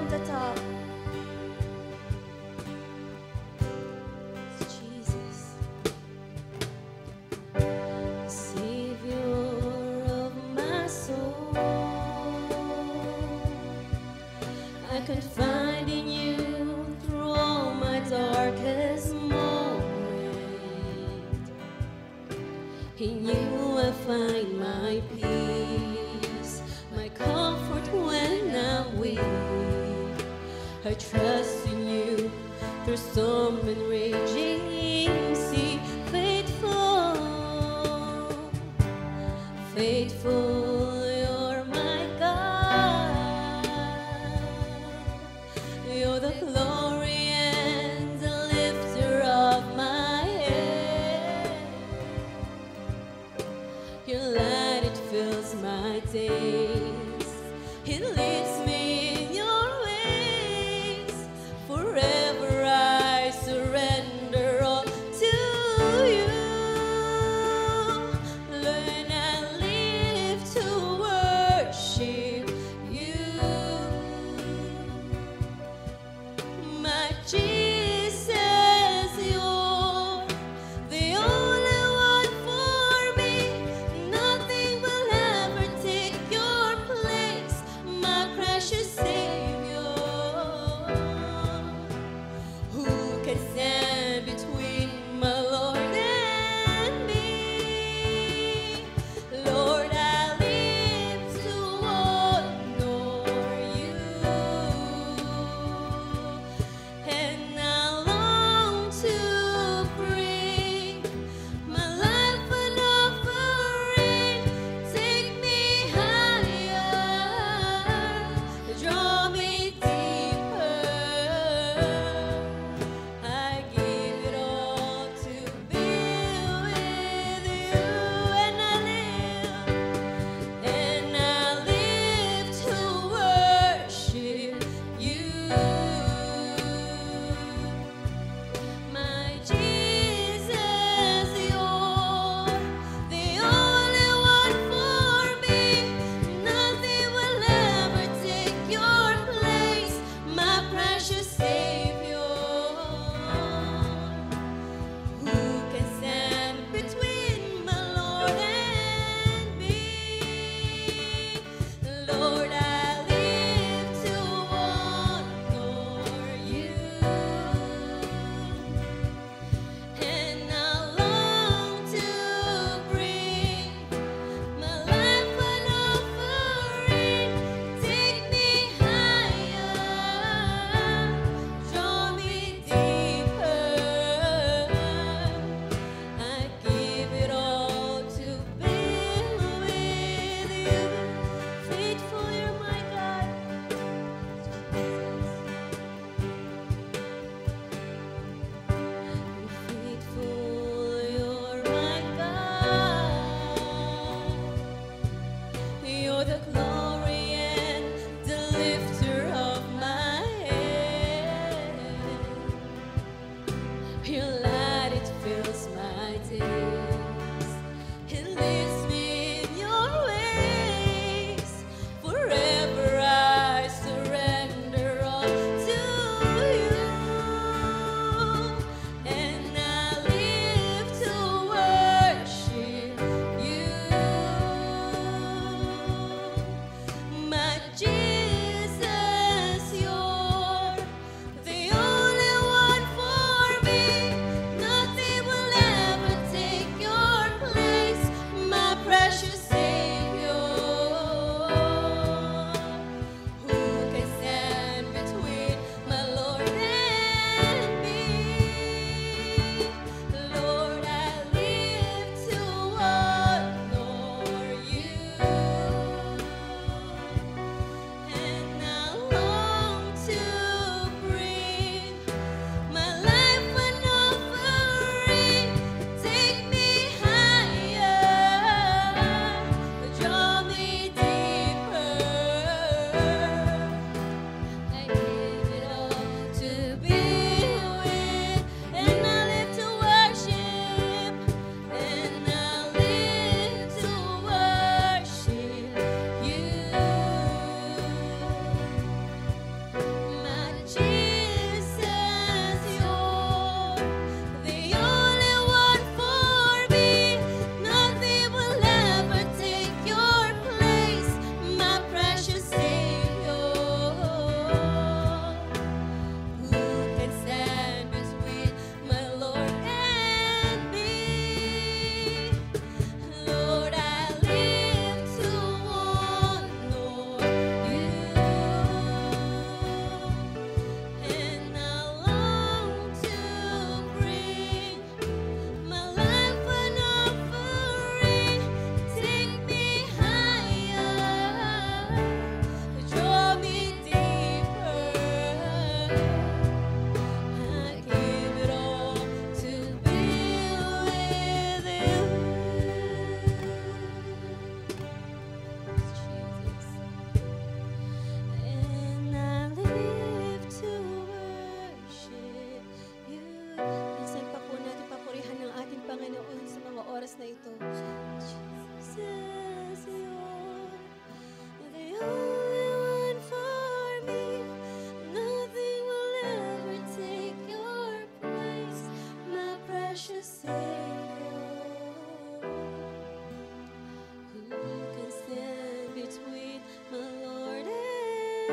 from the top. Jesus, Savior of my soul, I confide in you through all my darkest moment. In you I find my peace, my comfort when I'm weak. I trust in you through storm and raging sea. Faithful, faithful, you're my God. You're the glory and the lifter of my head. Your light, it fills my days. It leads me in your ways. Forever I surrender all to you. Learn and live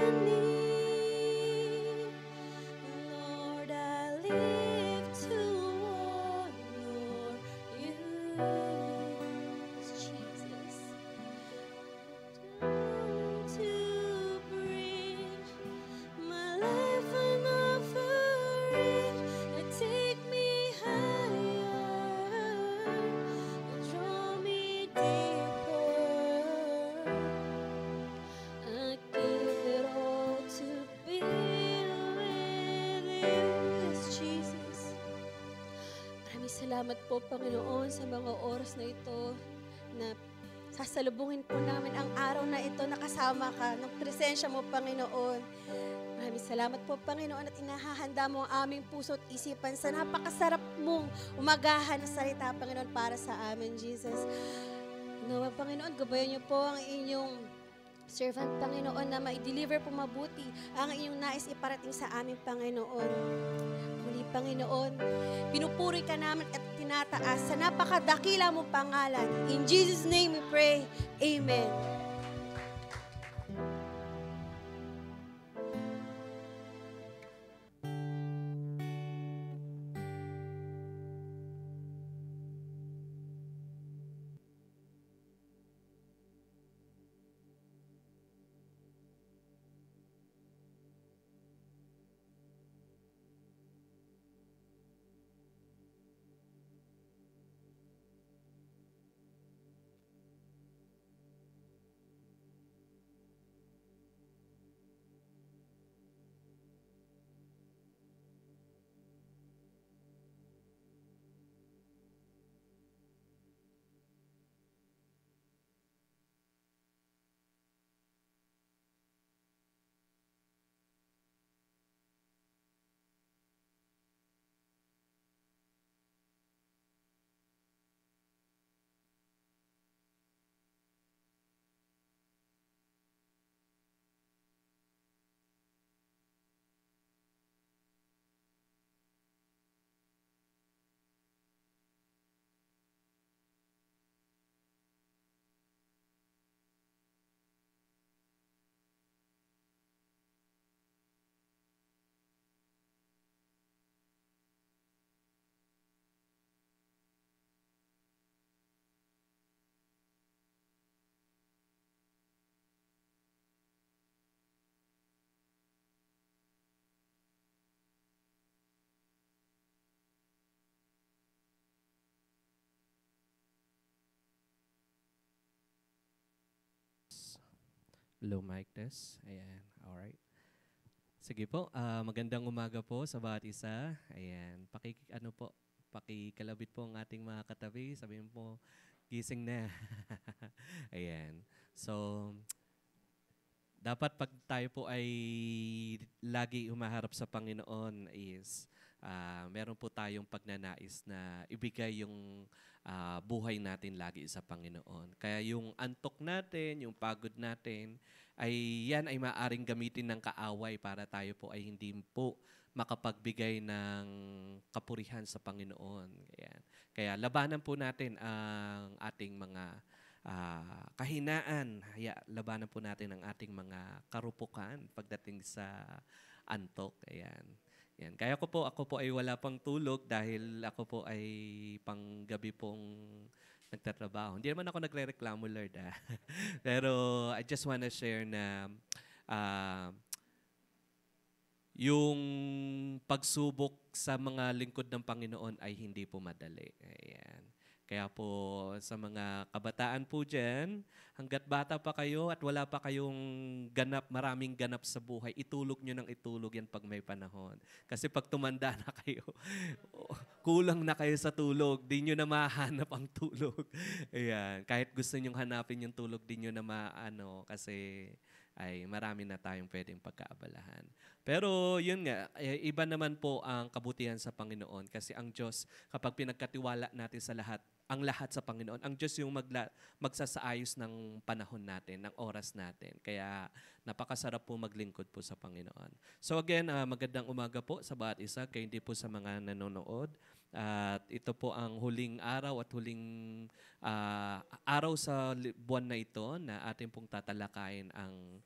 agony. Lord, I live to honor you. Jesus. To bring my life an offering, and take me higher, and draw me deeper. I give it all to be with you, yes, Jesus. Maraming salamat po, Panginoon, sa mga oras na ito na sasalubungin po namin ang araw na ito na kasama ka ng presensya mo, Panginoon. Maraming salamat po, Panginoon, at inahahanda mo ang aming puso at isipan sa napakasarap mong umagahan na salita, Panginoon, para sa amin, Jesus. Nawa, Panginoon, gabayan niyo po ang inyong servant, Panginoon, na ma-deliver po mabuti ang inyong nais iparating sa amin, Panginoon. Muli, Panginoon, pinupuri ka namin at tinataas sa napakadakila mong pangalan. In Jesus' name we pray. Amen. Low mic test. Ayan. Alright. Sige po. Magandang umaga po sa bawat isa. Ayan. Pakikalabit po ang ating mga katabi. Sabihin po, gising na. Ayan. So, dapat pag tayo po ay lagi humaharap sa Panginoon is meron po tayong pagnanais na ibigay yung buhay natin lagi sa Panginoon. Kaya yung antok natin, yung pagod natin, yan ay maaring gamitin ng kaaway para tayo po ay hindi po makapagbigay ng kapurihan sa Panginoon. Kaya labanan po natin ang ating mga kahinaan. Labanan po natin ang ating mga karupukan pagdating sa antok. Ayan. Yan. Kaya ako po ay wala pang tulog dahil ako po ay panggabi pong nagtatrabaho. Hindi naman ako nagre-reklamo, Lord. Pero I just wanna share na yung pagsubok sa mga lingkod ng Panginoon ay hindi po madali. Ayan. Kaya po sa mga kabataan po dyan, hanggat bata pa kayo at wala pa kayong maraming ganap sa buhay, itulog nyo ng itulog yan pag may panahon. Kasi pag tumanda na kayo, kulang na kayo sa tulog, di nyo na mahanap ang tulog. Ayan. Kahit gusto nyo hanapin yung tulog, di nyo na maano kasi ay marami na tayong pwedeng pagkaabalahan. Pero yun nga, iba naman po ang kabutihan sa Panginoon kasi ang Diyos, kapag pinagkatiwala natin sa ang lahat sa Panginoon, ang Diyos yung magsasaayos ng panahon natin, ng oras natin. Kaya napakasarap po maglingkod po sa Panginoon. So again, magandang umaga po sa bawat isa, kayo hindi po sa mga nanonood. At ito po ang huling araw at huling araw sa buwan na ito na ating pong tatalakayin ang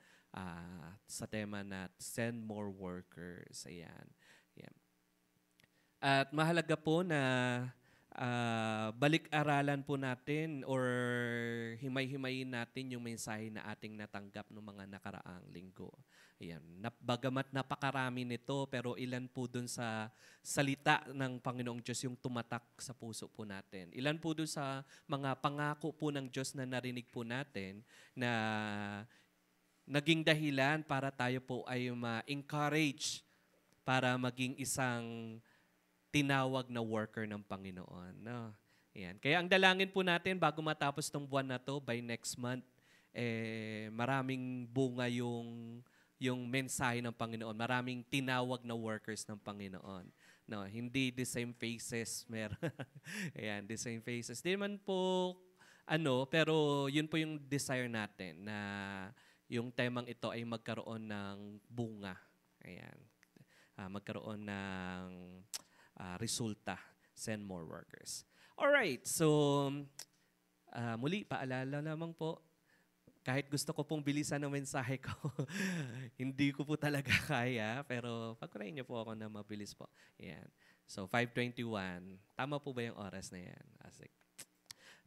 sa tema na send more workers. Ayan. Ayan. At mahalaga po na balik-aralan po natin or himay-himayin natin yung mensahe na ating natanggap ng mga nakaraang linggo. Ayan. Bagamat napakarami nito, pero ilan po dun sa salita ng Panginoong Diyos yung tumatak sa puso po natin. Ilan po dun sa mga pangako po ng Diyos na narinig po natin na naging dahilan para tayo po ay ma-encourage para maging isang tinawag na worker ng Panginoon. No? Ayan. Kaya ang dalangin po natin bago matapos tong buwan na to, by next month, maraming bunga yung mensahe ng Panginoon. Maraming tinawag na workers ng Panginoon. No, hindi the same faces. Meron. Ayan, the same faces. Di man po, pero yun po yung desire natin na yung temang ito ay magkaroon ng bunga. Ayan. Magkaroon ng resulta, send more workers. Alright, so muli, paalala lamang po, kahit gusto ko pong bilisan ng mensahe ko, hindi ko po talaga kaya, pero pagkurain niyo po ako na mabilis po. Ayan. So 5:21, tama po ba yung oras na yan? Asik.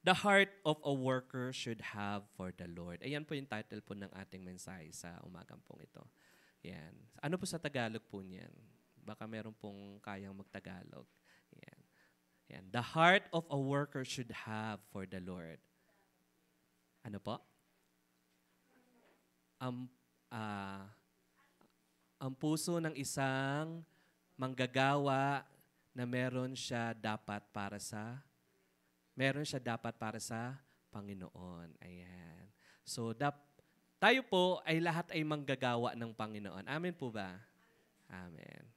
The heart of a worker should have for the Lord. Ayan po yung title po ng ating mensahe sa umagang pong ito. Ayan. Ano po sa Tagalog po niyan? Baka meron pong kayang magtagalog. Yan. Yan. The heart of a worker should have for the Lord. Ano po? Ang puso ng isang manggagawa na meron siya dapat para sa Panginoon. Ayan. So, tayo po ay lahat ay manggagawa ng Panginoon. Amen po ba? Amen.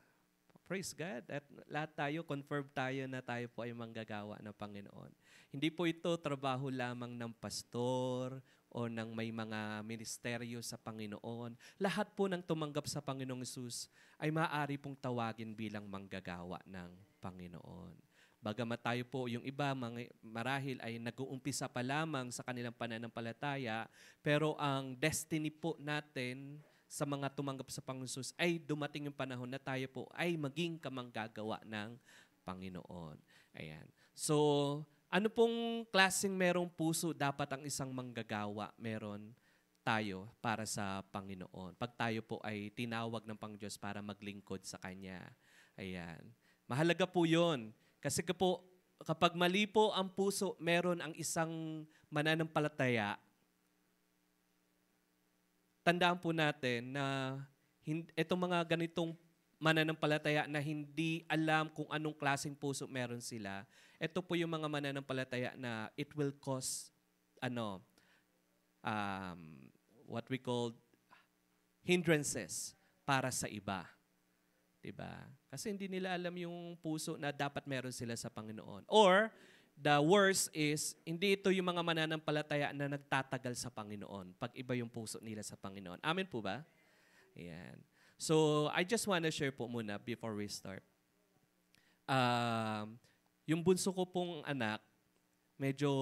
Praise God. At lahat tayo, confirm tayo na tayo po ay manggagawa ng Panginoon. Hindi po ito trabaho lamang ng pastor o ng may mga ministeryo sa Panginoon. Lahat po ng tumanggap sa Panginoong Hesus ay maaari pong tawagin bilang manggagawa ng Panginoon. Bagamat tayo po, yung iba, marahil ay nag-uumpisa pa lamang sa kanilang pananampalataya, pero ang destiny po natin sa mga tumanggap sa Panginoon Hesus ay dumating yung panahon na tayo po ay maging kamanggagawa ng Panginoon. Ayan. So, ano pong klaseng merong puso dapat ang isang manggagawa meron tayo para sa Panginoon? Pag tayo po ay tinawag ng Panginoon para maglingkod sa Kanya. Ayan. Mahalaga po yun. Kasi kapag mali po ang puso, meron ang isang mananampalataya, tandaan po natin na itong mga ganitong mananampalataya na hindi alam kung anong klaseng puso meron sila, ito po yung mga mananampalataya na it will cause what we call hindrances para sa iba. Diba? Kasi hindi nila alam yung puso na dapat meron sila sa Panginoon. Or, the worst is, hindi ito yung mga mananampalataya na nagtatagal sa Panginoon pag iba yung puso nila sa Panginoon. Amen po ba? Ayan. So, I just want to share po muna before we start. Yung bunso ko pong anak, medyo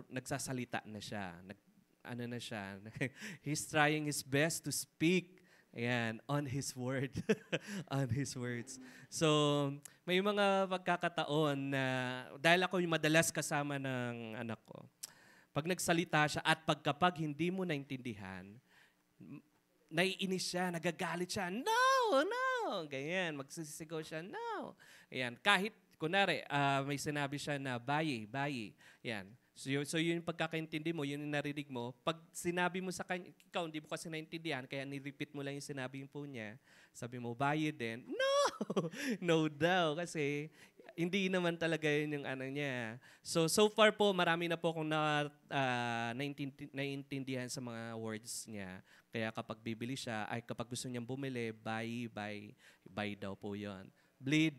nagsasalita na siya. He's trying his best to speak. Ayan, on His Word. On His words. So, may mga pagkakataon na, dahil ako yung madalas kasama ng anak ko, pag nagsalita siya at kapag hindi mo naintindihan, naiinis siya, nagagalit siya, no, ganyan, magsisigaw siya, no. Ayan, kahit, kunwari, may sinabi siya na, bayi, ayan. So yun yung pagkakaintindi mo, yun yung narinig mo. Pag sinabi mo sa kanya, ikaw hindi mo kasi naintindihan, kaya ni-repeat mo lang yung sinabi po niya. Sabi mo, bayi din. No! No daw. Kasi hindi naman talaga yun yung niya. So far po, marami na po akong naintindihan sa mga words niya. Kaya kapag bibili siya, ay kapag gusto niyang bumili, buy daw po yun. Bleed,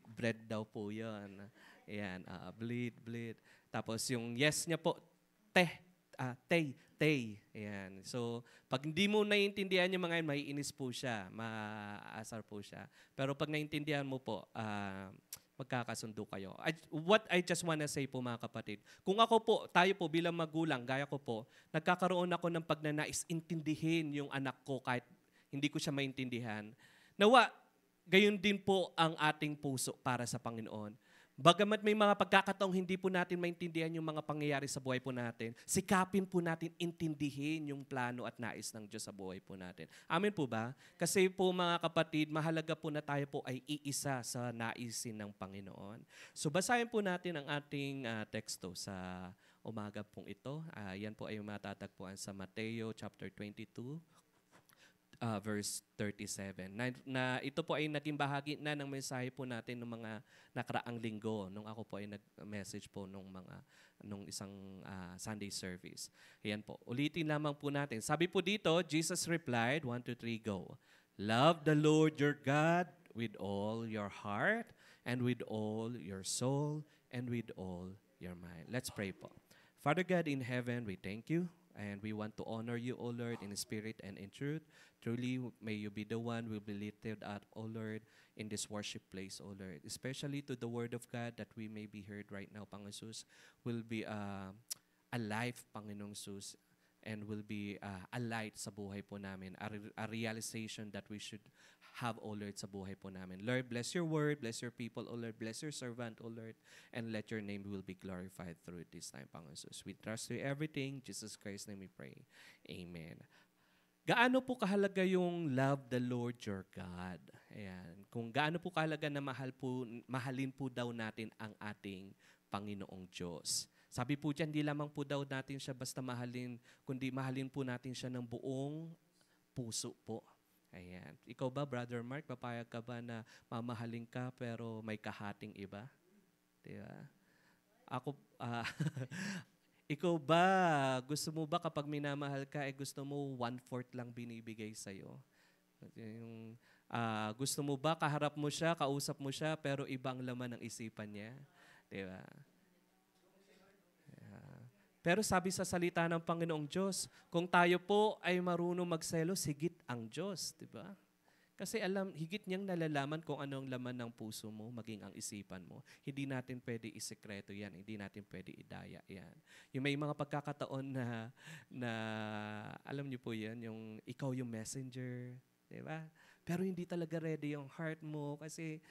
bread daw po yun. Ayan, bleed. Tapos yung yes niya po, tay. Ayan. So, pag hindi mo naiintindihan yung mga yun, maiinis po siya, maaasar po siya. Pero pag naiintindihan mo po, magkakasundo kayo. What I just wanna say po mga kapatid, kung ako po, tayo po bilang magulang, gaya ko po, nagkakaroon ako ng pagnanais intindihin yung anak ko kahit hindi ko siya maintindihan. Nawa, gayon din po ang ating puso para sa Panginoon. Bagamat may mga pagkakataong hindi po natin maintindihan yung mga pangyayari sa buhay po natin, sikapin po natin intindihin yung plano at nais ng Diyos sa buhay po natin. Amen po ba? Kasi po mga kapatid, mahalaga po na tayo po ay iisa sa naisin ng Panginoon. So basahin po natin ang ating teksto sa umaga pong ito. Yan po ay matatagpuan sa Mateo chapter 22. Verse 37. Na ito po ay naging bahagi na ng mensahe po natin ng mga nakaraang linggo nung ako po ay nag-message po nung isang Sunday service. Ayan po. Ulitin lamang po natin. Sabi po dito, Jesus replied, 1, 2, 3, go. Love the Lord your God with all your heart and with all your soul and with all your mind. Let's pray po. Father God in heaven, we thank you. And we want to honor you, O Lord, in spirit and in truth. Truly, may you be the one who will be lifted up, O Lord, in this worship place, O Lord. Especially to the word of God that we may be heard right now, Panginoon Jesus, will be a life, Panginoong Jesus, and will be a light sa buhay po namin, a realization that we should have, O Lord, sa buhay po namin. Lord, bless your word, bless your people, O Lord, bless your servant, O Lord, and let your name will be glorified through this time, Panginoon Jesus. We trust you everything. Jesus Christ's name we pray. Amen. Gaano po kahalaga yung love the Lord your God? Ayan. Kung gaano po kahalaga na mahalin po daw natin ang ating Panginoong Diyos. Sabi po dyan, di lamang po daw natin siya basta mahalin, kundi mahalin po natin siya ng buong puso po. Ayan. Ikaw ba, Brother Mark, papayag ka ba na mamahalin ka pero may kahating iba? Diba? Ako, ikaw ba, gusto mo ba kapag minamahal ka, gusto mo 1/4 lang binibigay sa'yo? Yung, gusto mo ba kaharap mo siya, kausap mo siya, pero ibang laman ng isipan niya? Diba? Pero sabi sa salita ng Panginoong Diyos, kung tayo po ay marunong magselos, higit ang Diyos, di ba? Kasi higit niyang nalalaman kung ano ang laman ng puso mo, maging ang isipan mo. Hindi natin pwede isekreto yan, hindi natin pwede idaya yan. Yung may mga pagkakataon na alam niyo po yan, yung ikaw yung messenger, di ba? Pero hindi talaga ready yung heart mo kasi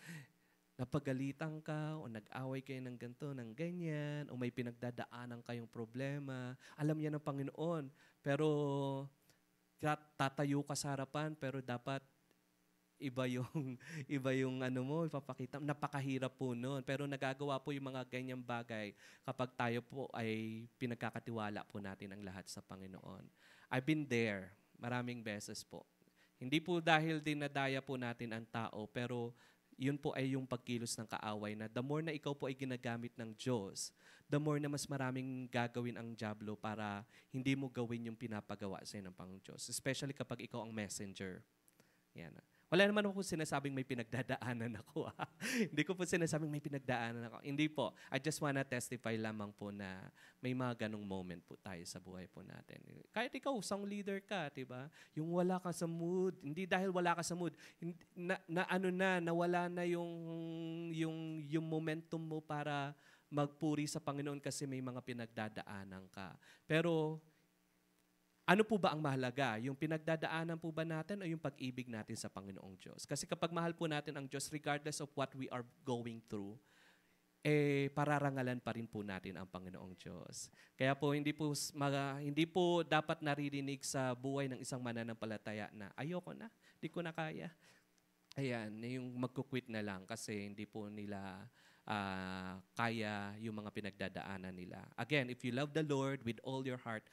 napagalitan ka o nag-away kayo ng ganito, ng ganyan, o may pinagdadaanan kayong problema. Alam niya ng Panginoon. Pero tatayo ka sa harapan, pero dapat iba yung ano mo, ipapakita. Napakahirap po noon. Pero nagagawa po yung mga ganyang bagay kapag tayo po ay pinagkakatiwala po natin ang lahat sa Panginoon. I've been there maraming beses po. Hindi po dahil dinadaya po natin ang tao, pero yun po ay yung pagkilos ng kaaway na the more na ikaw po ay ginagamit ng Diyos, the more na mas maraming gagawin ang dyablo para hindi mo gawin yung pinapagawa sa'yo ng Panginoon Diyos. Especially kapag ikaw ang messenger. Yan. Wala naman ako sinasabing may pinagdadaanan ako. Hindi ko po sinasabing may pinagdaanan ako. Hindi po. I just wanna testify lamang po na may mga ganong moment po tayo sa buhay po natin. Kahit ikaw, song leader ka, diba? Yung wala ka sa mood, hindi dahil wala ka sa mood, nawala na yung momentum mo para magpuri sa Panginoon kasi may mga pinagdadaanan ka. Pero ano po ba ang mahalaga? Yung pinagdadaanan po ba natin o yung pag-ibig natin sa Panginoong Diyos? Kasi kapag mahal po natin ang Diyos, regardless of what we are going through, pararangalan pa rin po natin ang Panginoong Diyos. Kaya po hindi po dapat naririnig sa buhay ng isang mananampalataya na ayoko na, hindi ko na kaya. Ayan, yung magkukwit na lang kasi hindi po nila kaya yung mga pinagdadaanan nila. Again, if you love the Lord with all your heart,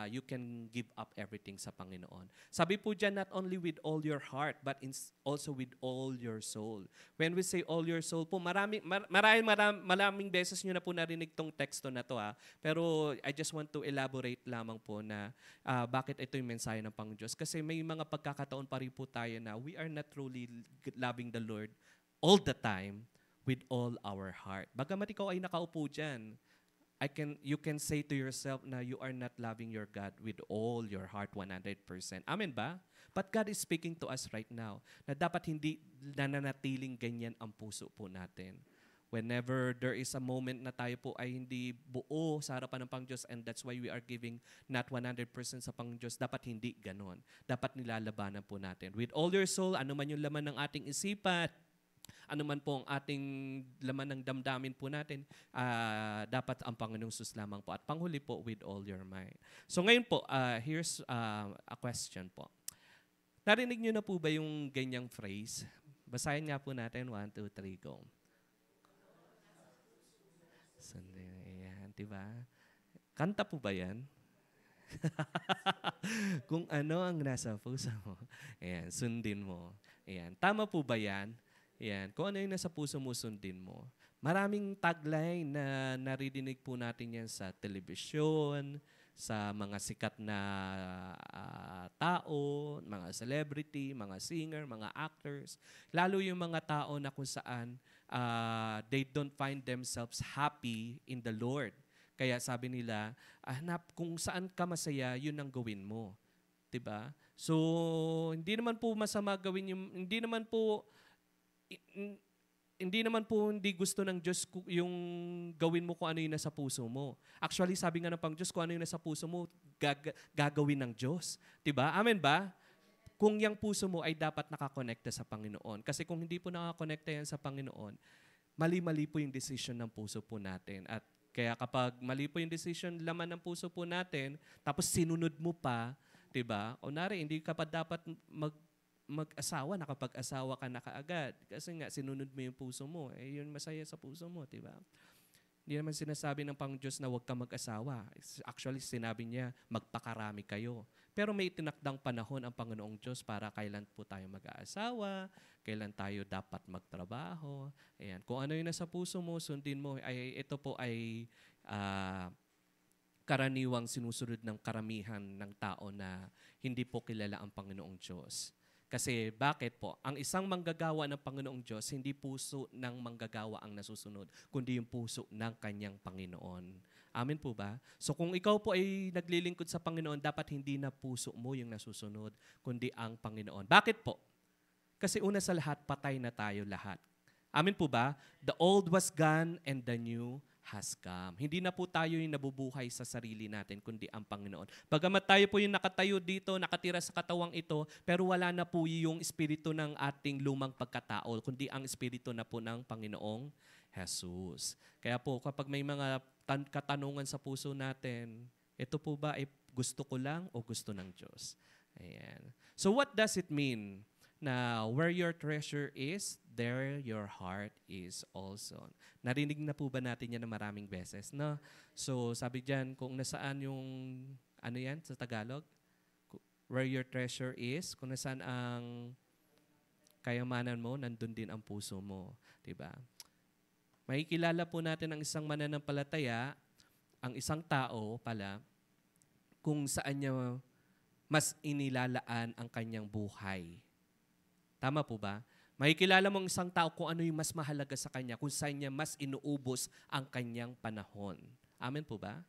you can give up everything sa Panginoon. Sabi po dyan, not only with all your heart, but also with all your soul. When we say all your soul po, maraming beses nyo na po narinig tong teksto na to. Pero I just want to elaborate lamang po na bakit ito yung mensahe ng Panginoon Diyos. Kasi may mga pagkakataon pa rin po tayo na we are not truly loving the Lord all the time, with all our heart. Bagamat ikaw ay nakaupo dyan, you can say to yourself na you are not loving your God with all your heart 100%. Amen ba? But God is speaking to us right now na dapat hindi nananatiling ganyan ang puso po natin. Whenever there is a moment na tayo po ay hindi buo sa harapan ng Pangdiyos, and that's why we are giving not 100% sa Pangdiyos, dapat hindi ganon. Dapat nilalabanan po natin. With all your soul, ano man yung laman ng ating isipan, ano man po ang ating laman ng damdamin po natin, dapat ang Panginoong Sus lamang po. At panghuli po, with all your mind. So ngayon po, here's a question po. Narinig niyo na po ba yung ganyang phrase? Basahin nga po natin, 1, 2, 3, go. Ayan, diba? Kanta po ba yan? Kung ano ang nasa puso mo, ayan, sundin mo. Ayan, tama po ba yan? Ayan, kung ano yung nasa puso mo, sundin mo. Maraming tagline na naririnig po natin yan sa telebisyon, sa mga sikat na tao, mga celebrity, mga singer, mga actors. Lalo yung mga tao na kung saan they don't find themselves happy in the Lord. Kaya sabi nila, hanap kung saan ka masaya, yun ang gawin mo. 'Di ba? So, hindi naman po masama gawin yung, hindi gusto ng Diyos yung gawin mo kung ano yung nasa puso mo. Actually, sabi nga ng Pang-Diyos, kung ano yung nasa puso mo, gagawin ng Diyos. 'Di ba? Amen ba? Kung yung puso mo ay dapat nakakonekta sa Panginoon. Kasi kung hindi po nakakonekta yan sa Panginoon, mali-mali po yung decision ng puso po natin. At kaya kapag mali po yung decision, laman ng puso po natin, tapos sinunod mo pa, 'di ba? Kunwari, hindi ka pa dapat mag-asawa, nakapag-asawa ka na kaagad. Kasi nga, sinunod mo yung puso mo. Yun masaya sa puso mo, 'di ba? Hindi naman sinasabi ng Pang-Diyos na huwag ka mag-asawa. Actually, sinabi niya, magpakarami kayo. Pero may tinakdang panahon ang Panginoong Diyos para kailan po tayo mag-aasawa, kailan tayo dapat magtrabaho. Ayan. Kung ano yung nasa puso mo, sundin mo. Ito po ay karaniwang sinusunod ng karamihan ng tao na hindi po kilala ang Panginoong Diyos. Kasi bakit po? Ang isang manggagawa ng Panginoong Diyos, hindi puso ng manggagawa ang nasusunod, kundi yung puso ng kanyang Panginoon. Amen po ba? So kung ikaw po ay naglilingkod sa Panginoon, dapat hindi na puso mo yung nasusunod, kundi ang Panginoon. Bakit po? Kasi una sa lahat, patay na tayo lahat. Amen po ba? The old was gone and the new has come. Hindi na po tayo yung nabubuhay sa sarili natin, kundi ang Panginoon. Bagamat tayo po yung nakatayo dito, nakatira sa katawang ito, pero wala na po yung espiritu ng ating lumang pagkatao, kundi ang espiritu na po ng Panginoong Jesus. Kaya po, kapag may mga katanungan sa puso natin, ito po ba ay gusto ko lang o gusto ng Diyos? Ayan. So what does it mean na where your treasure is, there your heart is also? Narinig na po ba natin yan na maraming beses, no? So sabi diyan, kung nasaan yung, ano yan sa Tagalog? Where your treasure is, kung nasaan ang kayamanan mo, nandun din ang puso mo. Diba? Makikilala po natin ang isang mananampalataya, ang isang tao pala, kung saan niya mas inilalaan ang kanyang buhay. Tama po ba? Makikilala mo ang isang tao kung ano yung mas mahalaga sa kanya, kung saan niya mas inuubos ang kanyang panahon. Amen po ba?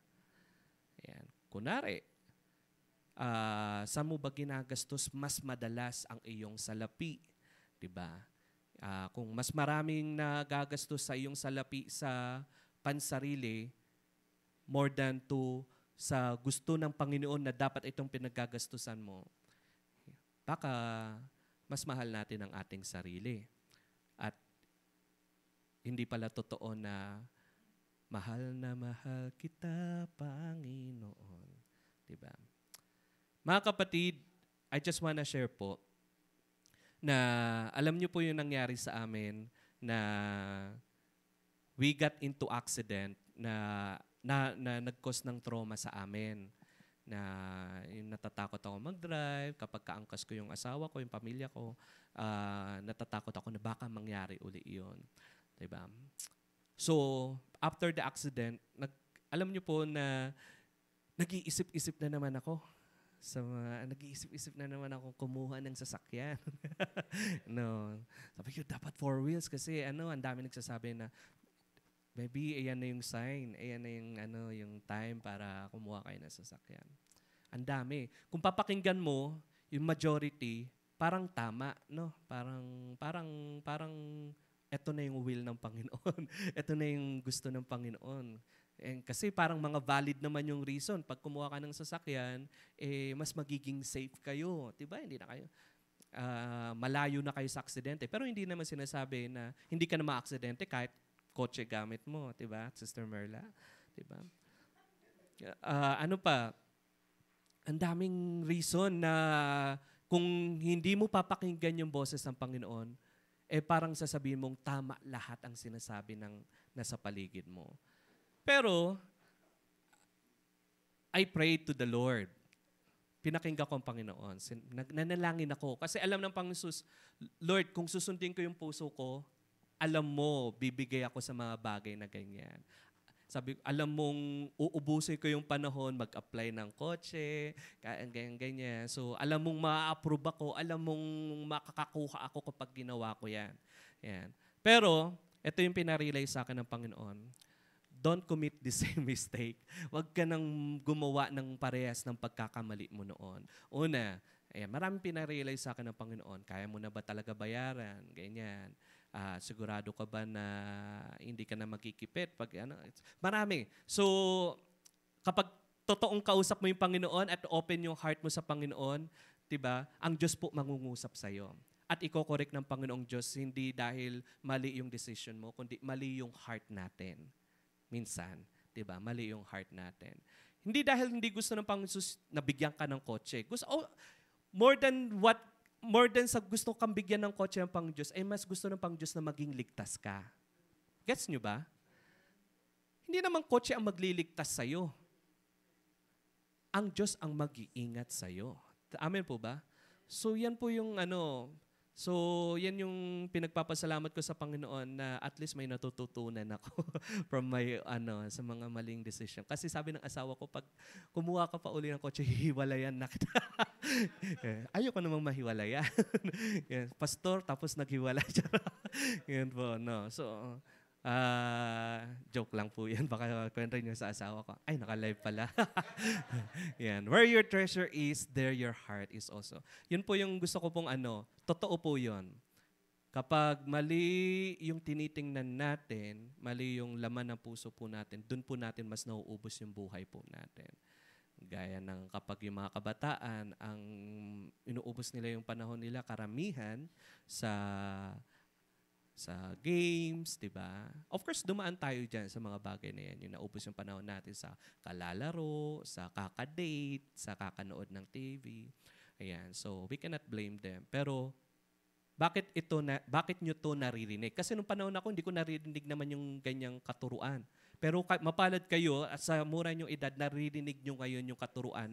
Ayan. Kunwari, saan mo ba ginagastos mas madalas ang iyong salapi? Diba? Kung mas maraming nagagastos sa iyong salapi sa pansarili, more than to sa gusto ng Panginoon na dapat itong pinagagastusan mo, baka mas mahal natin ang ating sarili. At hindi pala totoo na mahal kita, Panginoon. Diba? Mga kapatid, I just wanna share po na alam niyo po yung nangyari sa amin na we got into accident na nag-cause ng trauma sa amin. Na yung natatakot ako mag-drive, kapag kaangkas ko yung asawa ko, yung pamilya ko, natatakot ako na baka mangyari uli yun. Diba? So, after the accident, alam niyo po na nag-iisip-isip na naman ako. Nag-iisip-isip na naman ako kumuha ng sasakyan. No. Sabi ko, dapat 4 wheels kasi ang dami nagsasabi na maybe ayan na yung sign, ayan na yung, yung time para kumuha kayo ng sasakyan. Ang dami. Kung papakinggan mo, yung majority, parang tama, no? Parang eto na yung will ng Panginoon. Eto na yung gusto ng Panginoon. Kasi parang mga valid naman yung reason. Pag kumuha ka ng sasakyan, mas magiging safe kayo. Diba? Hindi na kayo, malayo na kayo sa aksidente. Pero hindi naman sinasabi na hindi ka na ma-aksidente kahit kotse gamit mo. Diba, Sister Merla? Diba? Ano pa? Ang daming reason na kung hindi mo papakinggan yung boses ng Panginoon, parang sasabihin mong tama lahat ang sinasabi ng nasa paligid mo. Pero, I prayed to the Lord. Pinakinggan ko ang Panginoon. Nanalangin ako. Kasi alam ng Panginoon, Lord, kung susundin ko yung puso ko, alam mo, bibigay ako sa mga bagay na ganyan. Sabi, alam mong uubusin ko yung panahon, mag-apply ng kotse, ganyan. So, alam mong ma-approve ako, alam mong makakakuha ako kapag ginawa ko yan. Yan. Pero, ito yung pinarealize sa akin ng Panginoon. Don't commit the same mistake. Huwag ka nang gumawa ng parehas ng pagkakamali mo noon. Una, maraming pinarealize sa akin ng Panginoon. Kaya mo na ba talaga bayaran? Ganyan. Sigurado ka ba na hindi ka na magkikipit? Marami. So, kapag totoong kausap mo yung Panginoon at open yung heart mo sa Panginoon, diba, ang Diyos po mangungusap sa'yo. At iko-correct ng Panginoong Diyos, hindi dahil mali yung decision mo, kundi mali yung heart natin. Minsan, diba, mali yung heart natin. Hindi dahil hindi gusto ng Panginoon na bigyan ka ng kotse. More than sa gusto kang bigyan ng kotse ng Panginoon, mas gusto ng Panginoon na maging ligtas ka. Gets nyo ba? Hindi naman kotse ang magliligtas sa'yo. Ang Diyos ang mag-iingat sa'yo. Amen po ba? So yan po yung yan yung pinagpapasalamat ko sa Panginoon na at least may natututunan ako from my sa mga maling decision. Kasi sabi ng asawa ko, pag kumuha ka pa uli ng kotse, hiwalayan na kita. Ayoko namang mahiwalayan. Yan, pastor, tapos naghiwalay. Yan po, no. So, joke lang po yan. Baka kwento nyo sa asawa ko. Ay, naka-live pala. Yan. Where your treasure is, there your heart is also. Yun po yung gusto ko pong totoo po yun. Kapag mali yung tinitingnan natin, mali yung laman ng puso po natin, dun po natin mas nauubos yung buhay po natin. Gaya ng kapag yung mga kabataan, ang inuubos nila yung panahon nila, karamihan sa games, di ba? Of course, dumaan tayo dyan sa mga bagay na yan. Yung naubos yung panahon natin sa kalalaro, sa kakadate, sa kakanood ng TV. Ayan. So, we cannot blame them. Pero, bakit nyo to naririnig? Kasi nung panahon ako, hindi ko naririnig naman yung ganyang katuruan. Pero mapalad kayo at sa mura nyong edad, naririnig nyo ngayon yung katuruan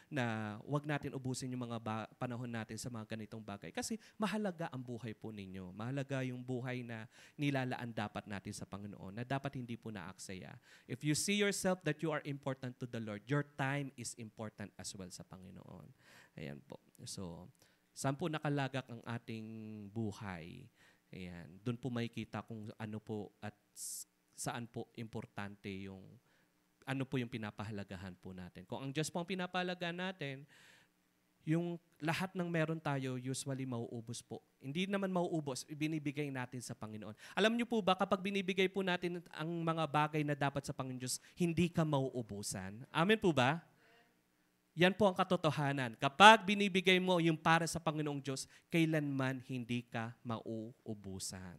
na wag natin ubusin yung mga panahon natin sa mga ganitong bagay. Kasi mahalaga ang buhay po ninyo. Mahalaga yung buhay na nilalaan dapat natin sa Panginoon, na dapat hindi po naaksaya. If you see yourself that you are important to the Lord, your time is important as well sa Panginoon. Ayan po. So, saan po nakalagak ang ating buhay? Ayan. Doon po makikita kung ano po at saan po importante yung yung pinapahalagahan po natin. Kung ang Diyos po ang pinapahalagahan natin, yung lahat ng meron tayo usually mauubos po. Hindi naman mauubos, binibigay natin sa Panginoon. Alam niyo po ba, kapag binibigay po natin ang mga bagay na dapat sa Panginoon Diyos, hindi ka mauubusan? Amen po ba? Yan po ang katotohanan. Kapag binibigay mo yung para sa Panginoong Diyos, kailanman hindi ka mauubusan.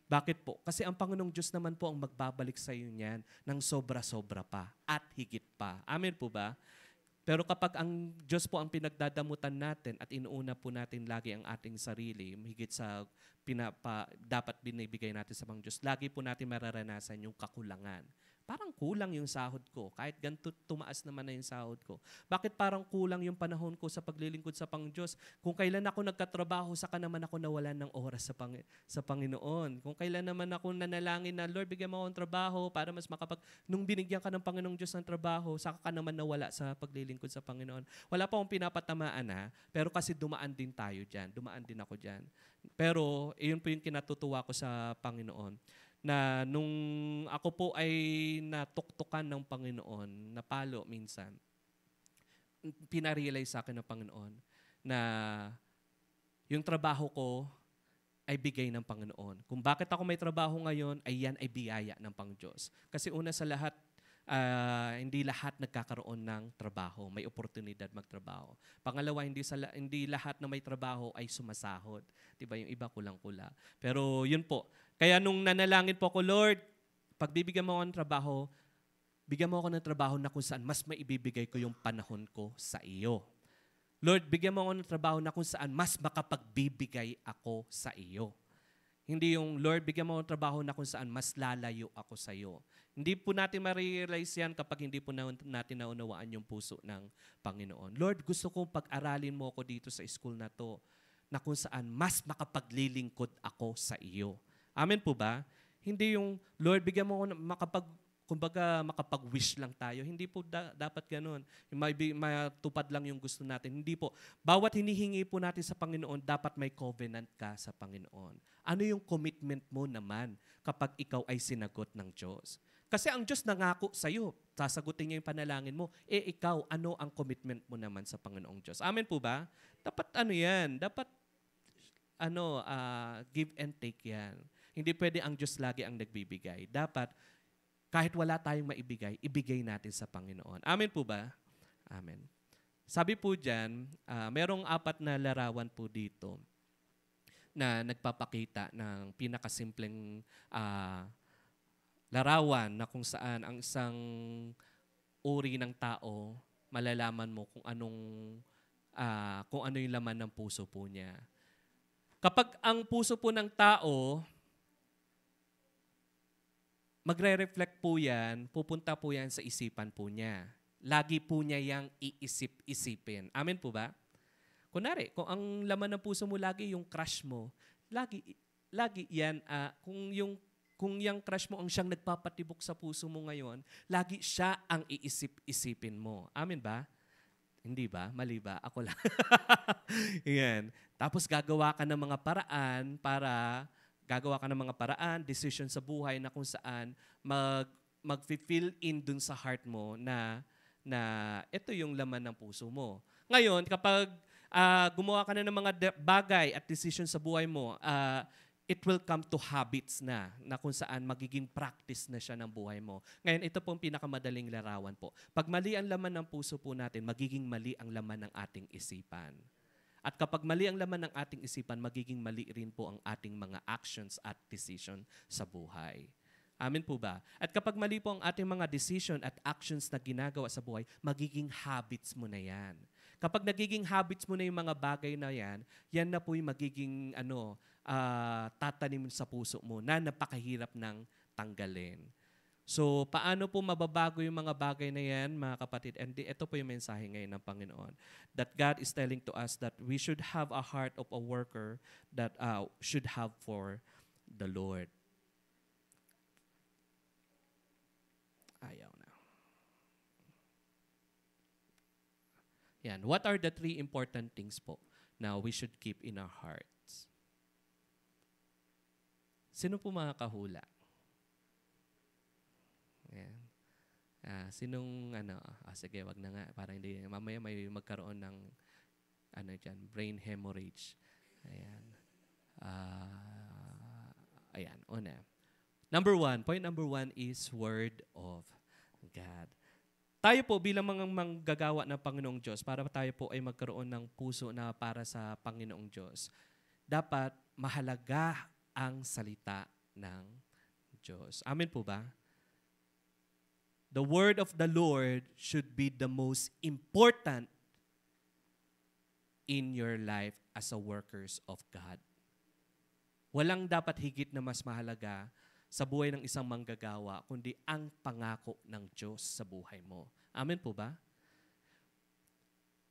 Bakit po? Kasi ang Panginoong Diyos naman po ang magbabalik sa iyo niyan ng sobra-sobra pa at higit pa. Amen po ba? Pero kapag ang Diyos po ang pinagdadamutan natin at inuuna po natin lagi ang ating sarili, higit sa dapat binibigay natin sa Panginoong Diyos, lagi po natin mararanasan yung kakulangan. Parang kulang yung sahod ko. Kahit ganito tumaas naman na yung sahod ko. Bakit parang kulang yung panahon ko sa paglilingkod sa Panginoon? Kung kailan ako nagkatrabaho, saka naman ako nawalan ng oras sa Panginoon. Kung kailan naman ako nanalangin na, Lord, bigyan mo akong trabaho para mas nung binigyan ka ng Panginoong Diyos ng trabaho, saka ka naman nawala sa paglilingkod sa Panginoon. Wala pa akong pinapatamaan pero kasi dumaan din tayo dyan. Dumaan din ako dyan. Pero, iyon po yung kinatutuwa ko sa Panginoon, na nung ako po ay natuktukan ng Panginoon, napalo minsan, pinarealize sa akin ng Panginoon na yung trabaho ko ay bigay ng Panginoon. Kung bakit ako may trabaho ngayon, ay yan ay biyaya ng Pangdiyos. Kasi una sa lahat, hindi lahat nagkakaroon ng trabaho, may oportunidad magtrabaho. Pangalawa, hindi lahat na may trabaho ay sumasahod. 'Di ba? Yung iba kulang-kula. Pero yun po. Kaya nung nanalangin po ako, Lord, pagbibigyan mo ako ng trabaho, bigyan mo ako ng trabaho na kung saan mas maibibigay ko yung panahon ko sa iyo. Lord, bigyan mo ako ng trabaho na kung saan mas makapagbibigay ako sa iyo. Hindi yung, Lord, bigyan mo ako ng trabaho na kung saan mas lalayo ako sa iyo. Hindi po natin ma-realize yan kapag hindi po natin naunawaan yung puso ng Panginoon. Lord, gusto kong pag-aralin mo ako dito sa school na to na kung saan mas makapaglilingkod ako sa iyo. Amen po ba? Hindi yung, Lord, bigyan mo ako makapag-wish lang tayo. Hindi po dapat ganun. Matupad lang yung gusto natin. Hindi po. Bawat hinihingi po natin sa Panginoon, dapat may covenant ka sa Panginoon. Ano yung commitment mo naman kapag ikaw ay sinagot ng Diyos? Kasi ang Diyos nangako sa iyo, sasagutin niya yung panalangin mo. Ikaw, ano ang commitment mo naman sa Panginoong Diyos? Amen po ba? Dapat yan? Dapat give and take yan. Hindi pwede ang Diyos lagi ang nagbibigay. Dapat kahit wala tayong maibigay, ibigay natin sa Panginoon. Amen po ba? Amen. Sabi po dyan, merong 4 na larawan po dito na nagpapakita ng pinakasimpleng larawan na kung saan ang isang uri ng tao, malalaman mo kung ano yung laman ng puso po niya. Kapag ang puso po ng tao, magre-reflect po yan, pupunta po yan sa isipan po niya. Lagi po niya yang iisip-isipin. Amen po ba? Kunwari, kung ang laman ng puso mo lagi yung crush mo, lagi yan, kung yung crush mo ang siyang nagpapatibok sa puso mo ngayon, lagi siya ang iisip-isipin mo. Amen ba? Hindi ba? Mali ba? Ako lang. Yan. Tapos gagawa ka ng mga paraan, decision sa buhay na kung saan mag-fill in dun sa heart mo na ito yung laman ng puso mo. Ngayon, kapag gumawa ka na ng mga bagay at decision sa buhay mo, it will come to habits na kung saan magiging practice na siya ng buhay mo. Ngayon, ito po ang pinakamadaling larawan po. Pag mali ang laman ng puso po natin, magiging mali ang laman ng ating isipan. At kapag mali ang laman ng ating isipan, magiging mali rin po ang ating mga actions at decision sa buhay. Amen po ba? At kapag mali po ang ating mga decision at actions na ginagawa sa buhay, magiging habits mo na yan. Kapag nagiging habits mo na yung mga bagay na yan na po yung magiging tatanim sa puso mo na napakahirap ng tanggalin. So, paano po mababago yung mga bagay na yan, mga kapatid? And ito po yung mensahe ngayon ng Panginoon. That God is telling to us that we should have a heart of a worker that should have for the Lord. Ayaw na. Yan. What are the 3 important things po na we should keep in our hearts? Sino po makakahula? Yan. Sige, wag na nga. Para hindi, mamaya may magkaroon ng, brain hemorrhage. Ayan. Una. Point number 1 is Word of God. Tayo po bilang mga manggagawa ng Panginoong Diyos, para tayo po ay magkaroon ng puso na para sa Panginoong Diyos, dapat mahalaga ang salita ng Diyos. Amen po ba? The word of the Lord should be the most important in your life as a workers of God. Walang dapat higit na mas mahalaga sa buhay ng isang manggagawa, kundi ang pangako ng Diyos sa buhay mo. Amen po ba?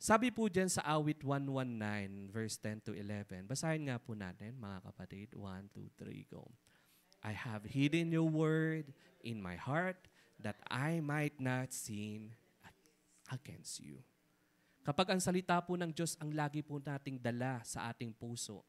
Sabi po dyan sa awit 119, verse 10 to 11. Basahin nga po natin, mga kapatid. 1, 2, 3, go. I have hidden your word in my heart that I might not sin against you. Kapag ang salita po ng Diyos ang lagi po nating dala sa ating puso,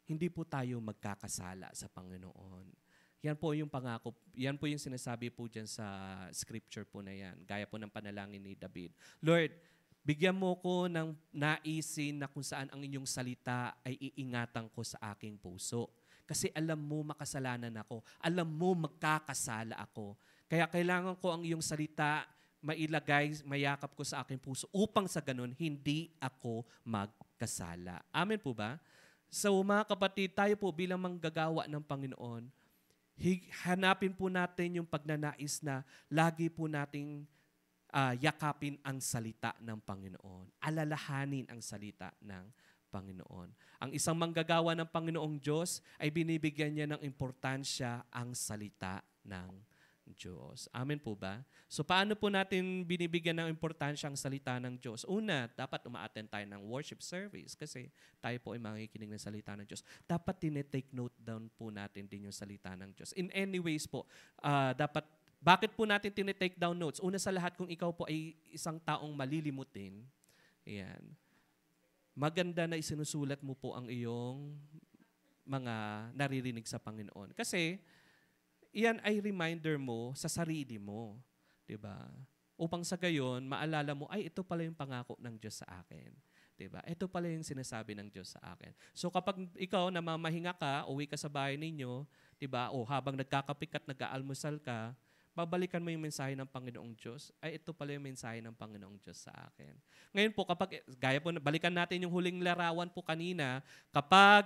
hindi po tayo magkakasala sa Panginoon. Yan po yung pangako, yan po yung sinasabi po dyan sa scripture po na yan. Gaya po ng panalangin ni David. Lord, bigyan mo ko ng naisin na kung saan ang inyong salita ay iingatan ko sa aking puso. Kasi alam mo makasalanan ako. Alam mo magkakasala ako. Kaya kailangan ko ang iyong salita mailagay, mayakap ko sa aking puso upang sa ganun, hindi ako magkasala. Amen po ba? So mga kapatid, tayo po bilang manggagawa ng Panginoon, hanapin po natin yung pagnanais na lagi po nating yakapin ang salita ng Panginoon. Alalahanin ang salita ng Panginoon. Ang isang manggagawa ng Panginoong Diyos ay binibigyan niya ng importansya ang salita ng Diyos. Amen po ba? So paano po natin binibigyan ng importansya ang salita ng Diyos? Una, dapat uma-attend tayo ng worship service kasi tayo po ay makikinig ng salita ng Diyos. Dapat tinetake note down po natin din yung salita ng Diyos. In any ways po, bakit po natin tinetake down notes? Una sa lahat, kung ikaw po ay isang taong malilimutin, ayan, maganda na isinusulat mo po ang iyong mga naririnig sa Panginoon. Kasi, iyan ay reminder mo sa sarili mo. Diba? Upang sa gayon, maalala mo, ay ito pala yung pangako ng Diyos sa akin. Diba? Ito pala yung sinasabi ng Diyos sa akin. So kapag ikaw namamahinga ka, uwi ka sa bahay ninyo, diba? O habang nagkakapik at nag-aalmusal ka, babalikan mo yung mensahe ng Panginoong Diyos, ay ito pala yung mensahe ng Panginoong Diyos sa akin. Ngayon po, kapag, gaya po, balikan natin yung huling larawan po kanina, kapag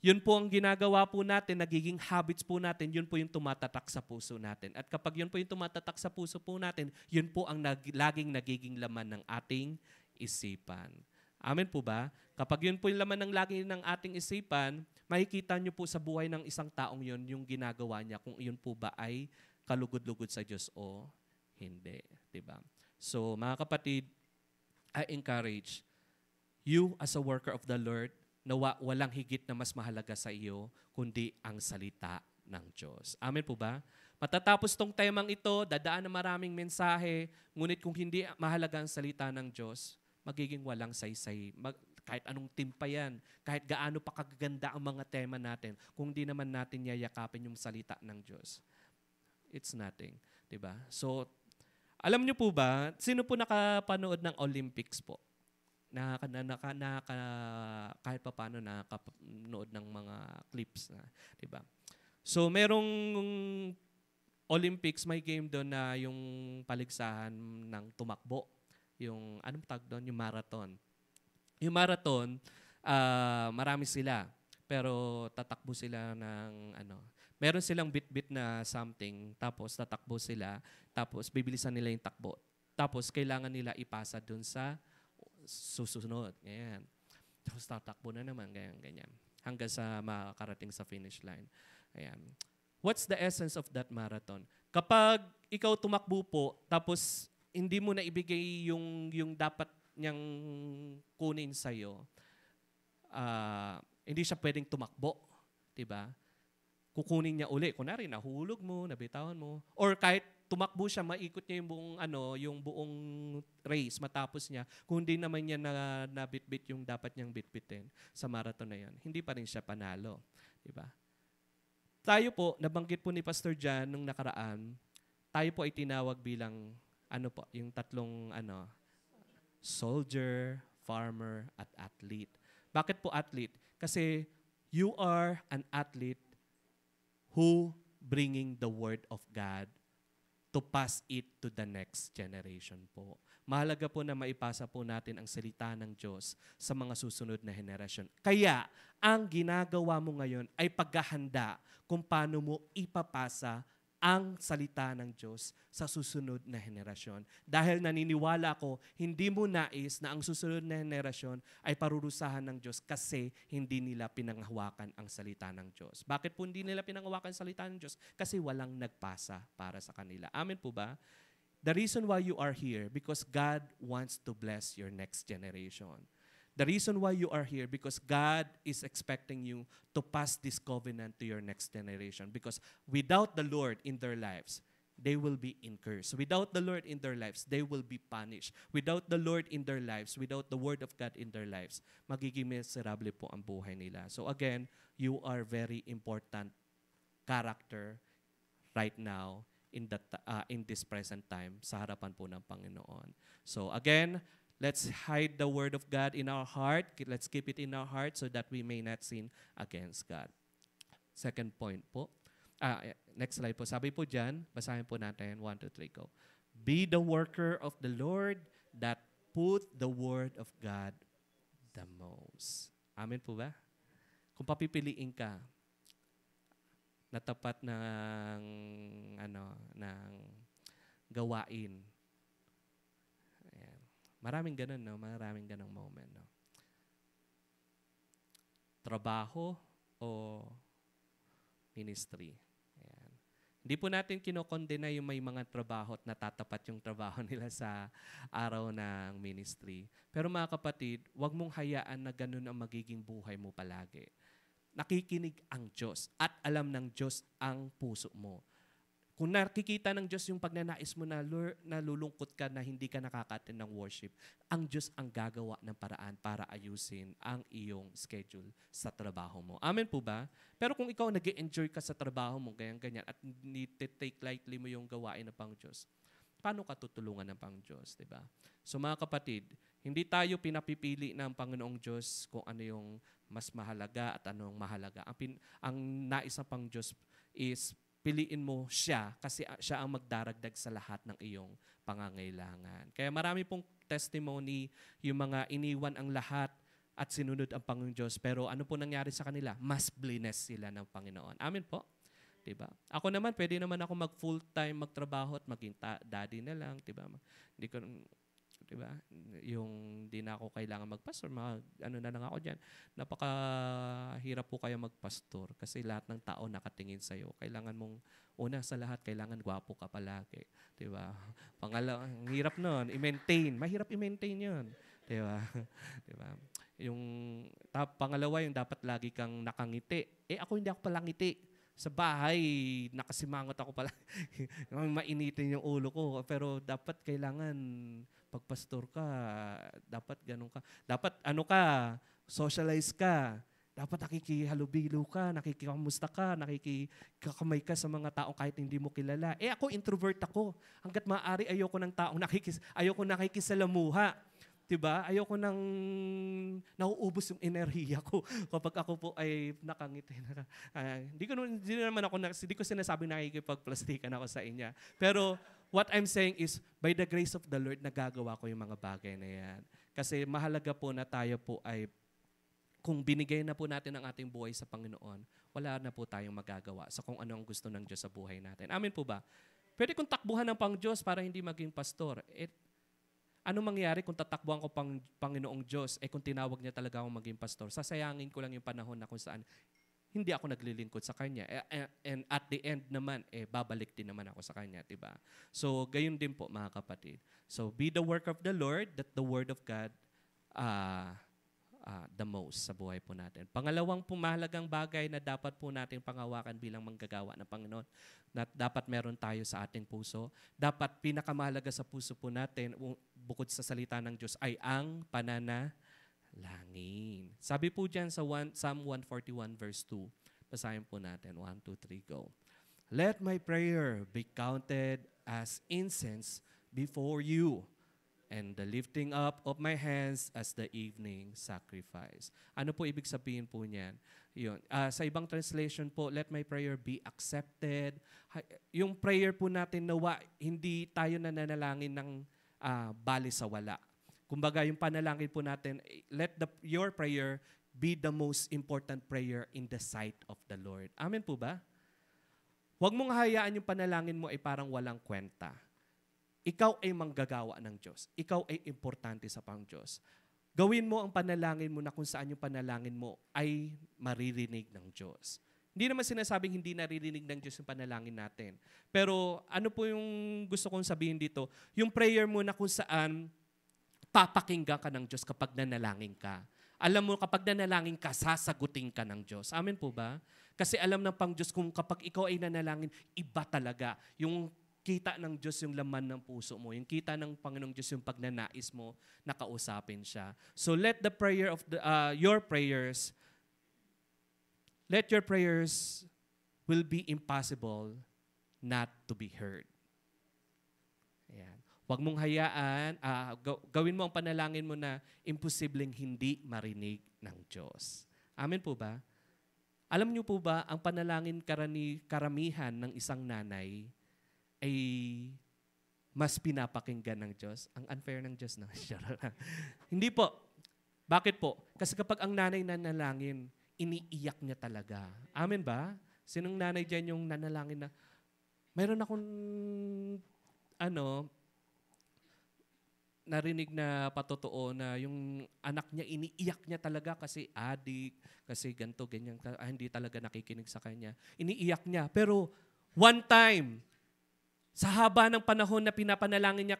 yun po ang ginagawa po natin, nagiging habits po natin, yun po yung tumatatak sa puso natin. At kapag yun po yung tumatatak sa puso po natin, yun po ang laging nagiging laman ng ating isipan. Amen po ba? Kapag yun po yung laman ng lagi ng ating isipan, makikita nyo po sa buhay ng isang taong yun, yung ginagawa niya, kung yun po ba ay kalugod-lugod sa Diyos o hindi. Diba? So mga kapatid, I encourage you as a worker of the Lord, na walang higit na mas mahalaga sa iyo, kundi ang salita ng Diyos. Amen po ba? Matatapos tong temang ito, dadaan na maraming mensahe, ngunit kung hindi mahalaga ang salita ng Diyos, magiging walang saysay. Kahit anong timpa yan, kahit gaano pa kagaganda ang mga tema natin, kung di naman natin yayakapin yung salita ng Diyos, it's nothing. Diba? So, alam niyo po ba, sino po nakapanood ng Olympics po? Kahit pa paano nakapanood ng mga clips na, 'di ba? So merong Olympics, may game doon na yung paligsahan ng tumakbo, yung anong tawag doon, yung marathon. Yung marathon, marami sila, pero tatakbo sila ng meron silang bit-bit na something, tapos tatakbo sila, tapos bibilisan nila yung takbo. Tapos kailangan nila ipasa doon sa susunod. Ganyan. Tapos tatakbo na naman, ganyan. Hanggang sa makakarating sa finish line. Ayan. What's the essence of that marathon? Kapag ikaw tumakbo po, tapos hindi mo na ibigay yung dapat niyang kunin sa'yo, hindi siya pwedeng tumakbo. Diba? Kukunin niya uli. Kunwari, nahulog mo, nabitawan mo. Or kahit tumakbo siya, maikot niya yung buong race matapos niya, kung hindi naman niya nabitbit yung dapat niyang bitbitin sa marathon na yan, hindi pa rin siya panalo. Diba? Tayo po, nabanggit po ni Pastor Jan nung nakaraan, tayo po ay tinawag bilang, yung tatlong, soldier, farmer, at athlete. Bakit po athlete? Kasi you are an athlete who bringing the word of God to pass it to the next generation po. Mahalaga po na maipasa po natin ang salita ng Diyos sa mga susunod na henerasyon. Kaya, ang ginagawa mo ngayon ay paghahanda kung paano mo ipapasa ang salita ng Diyos sa susunod na henerasyon. Dahil naniniwala ko, hindi mo nais na ang susunod na henerasyon ay parurusahan ng Diyos kasi hindi nila pinanghawakan ang salita ng Diyos. Bakit po hindi nila pinanghawakan ang salita ng Diyos? Kasi walang nagpasa para sa kanila. Amen po ba? The reason why you are here, because God wants to bless your next generation. The reason why you are here, because God is expecting you to pass this covenant to your next generation. Because without the Lord in their lives, they will be in curse. Without the Lord in their lives, they will be punished. Without the Lord in their lives, without the Word of God in their lives, magiging miserable po ang buhay nila. So again, you are very important character right now in this present time sa harapan po ng Panginoon. So again, let's hide the Word of God in our heart. Let's keep it in our heart so that we may not sin against God. Second point po. Next slide po. Sabi po dyan, basahin po natin. 1, 2, 3, go. Be the worker of the Lord that put the Word of God the most. Amen po ba? Kung papipiliin ka na tapat ng gawain. Ayan. Maraming ganun, no? Maraming ganung moment, no? Trabaho o ministry. Ayan. Hindi po natin kinokondena yung may mga trabaho at natatapat yung trabaho nila sa araw ng ministry. Pero mga kapatid, huwag mong hayaan na ganun ang magiging buhay mo palagi. Nakikinig ang Diyos at alam ng Diyos ang puso mo. Kung nakikita ng Diyos yung pagnanais mo na nalulungkot ka na hindi ka nakaka-attend ng worship, ang Diyos ang gagawa ng paraan para ayusin ang iyong schedule sa trabaho mo. Amen po ba? Pero kung ikaw nag-enjoy ka sa trabaho mo, ganyan-ganyan, at take lightly mo yung gawain ng pang Diyos, paano ka tutulungan ng pang Diyos, diba? So mga kapatid, hindi tayo pinapipili ng Panginoong Diyos kung ano yung mas mahalaga at anong mahalaga. Ang nais ng pang Diyos is piliin mo siya kasi siya ang magdaragdag sa lahat ng iyong pangangailangan. Kaya marami pong testimony yung mga iniwan ang lahat at sinunod ang Panginoong Diyos. Pero ano po nangyari sa kanila? Mas blessed sila ng Panginoon. Amen po. Diba? Ako naman, pwede naman ako mag-full-time magtrabaho at maging daddy na lang. Diba? Hindi ko, diba? Yung di na ako kailangan magpastor, ano na lang ako dyan. Napakahirap po kaya magpastor kasi lahat ng tao nakatingin sa'yo. Kailangan mong, una sa lahat, kailangan gwapo ka palagi. Diba? Pangalawa, ang hirap nun, i-maintain. Mahirap i-maintain yun. Diba? Diba? Yung pangalawa, yung dapat lagi kang nakangiti. Ako hindi ako palangiti. Sa bahay, nakasimangot ako pala. Mainitin yung ulo ko. Pero dapat kailangan, pagpastor ka, dapat ganun ka. Dapat socialize ka. Dapat nakikihalubilo ka, nakikikamusta ka, nakikikakamay ka sa mga taong kahit hindi mo kilala. Ako, introvert ako. Hanggat maaari, ayoko ng taong ayoko nakikisalamuha. Diba? Ayoko nang nauubos yung enerhiya ko kapag ako po ay nakangiti. Hindi ko sinasabing nakikipagplastikan ako sa inya. Pero what I'm saying is, by the grace of the Lord, nagagawa ko yung mga bagay na yan. Kasi mahalaga po na tayo po ay, kung binigay na po natin ang ating buhay sa Panginoon, wala na po tayong magagawa sa kung ano ang gusto ng Diyos sa buhay natin. Amen po ba? Pwede kong takbuhan ng Pang-Diyos para hindi maging pastor. Ano mangyari kung tatakbuhan ko Panginoong Diyos, kung tinawag niya talaga akong maging pastor? Sasayangin ko lang yung panahon na kung saan hindi ako naglilingkod sa Kanya. And at the end naman, babalik din naman ako sa Kanya, diba? So, gayon din po mga kapatid. So, be the work of the Lord, that the Word of God the most sa buhay po natin. Pangalawang mahalagang bagay na dapat po natin pangawakan bilang manggagawa ng Panginoon, na dapat meron tayo sa ating puso. Dapat pinakamahalaga sa puso po natin, bukod sa salita ng Diyos, ay ang pananalangin. Sabi po dyan sa Psalm 141 verse 2, basahin po natin. 1, 2, 3, go. Let my prayer be counted as incense before you, and the lifting up of my hands as the evening sacrifice. Ano po ibig sabihin po niyan? Yun. Sa ibang translation po, let my prayer be accepted. Yung prayer po natin nawa, hindi tayo nananalangin ng bali sa wala. Kumbaga, yung panalangin po natin, let your prayer be the most important prayer in the sight of the Lord. Amen po ba? Huwag mong hayaan yung panalangin mo ay parang walang kwenta. Ikaw ay manggagawa ng Diyos. Ikaw ay importante sa Pang-Diyos. Gawin mo ang panalangin mo na kung saan yung panalangin mo ay maririnig ng Diyos. Hindi naman sinasabing hindi naririnig ng Diyos yung panalangin natin. Pero ano po yung gusto kong sabihin dito? Yung prayer mo na kung saan papakinggan ka ng Diyos kapag nanalangin ka. Alam mo, kapag nanalangin ka, sasagutin ka ng Diyos. Amen po ba? Kasi alam ng Pang-Diyos kung kapag ikaw ay nanalangin, iba talaga. Yung kita ng Diyos yung laman ng puso mo. Yung kita ng Panginoong Diyos yung pagnanais mo, nakausapin siya. So let the prayer of your prayers will be impossible not to be heard. Ayan. Huwag mong hayaan, gawin mo ang panalangin mo na imposibleng hindi marinig ng Diyos. Amen po ba? Alam niyo po ba, ang panalangin karamihan ng isang nanay ay mas pinapakinggan ng Diyos? Ang unfair ng Diyos na. Hindi po. Bakit po? Kasi kapag ang nanay nanalangin, iniiyak niya talaga. Amen ba? Sinong nanay dyan yung nanalangin na, mayroon akong, narinig na patotoo na yung anak niya, iniiyak niya talaga kasi adik, kasi ganito, ganyan, hindi talaga nakikinig sa kanya. Iniiyak niya. Pero one time, sa haba ng panahon na pinapanalangin niya,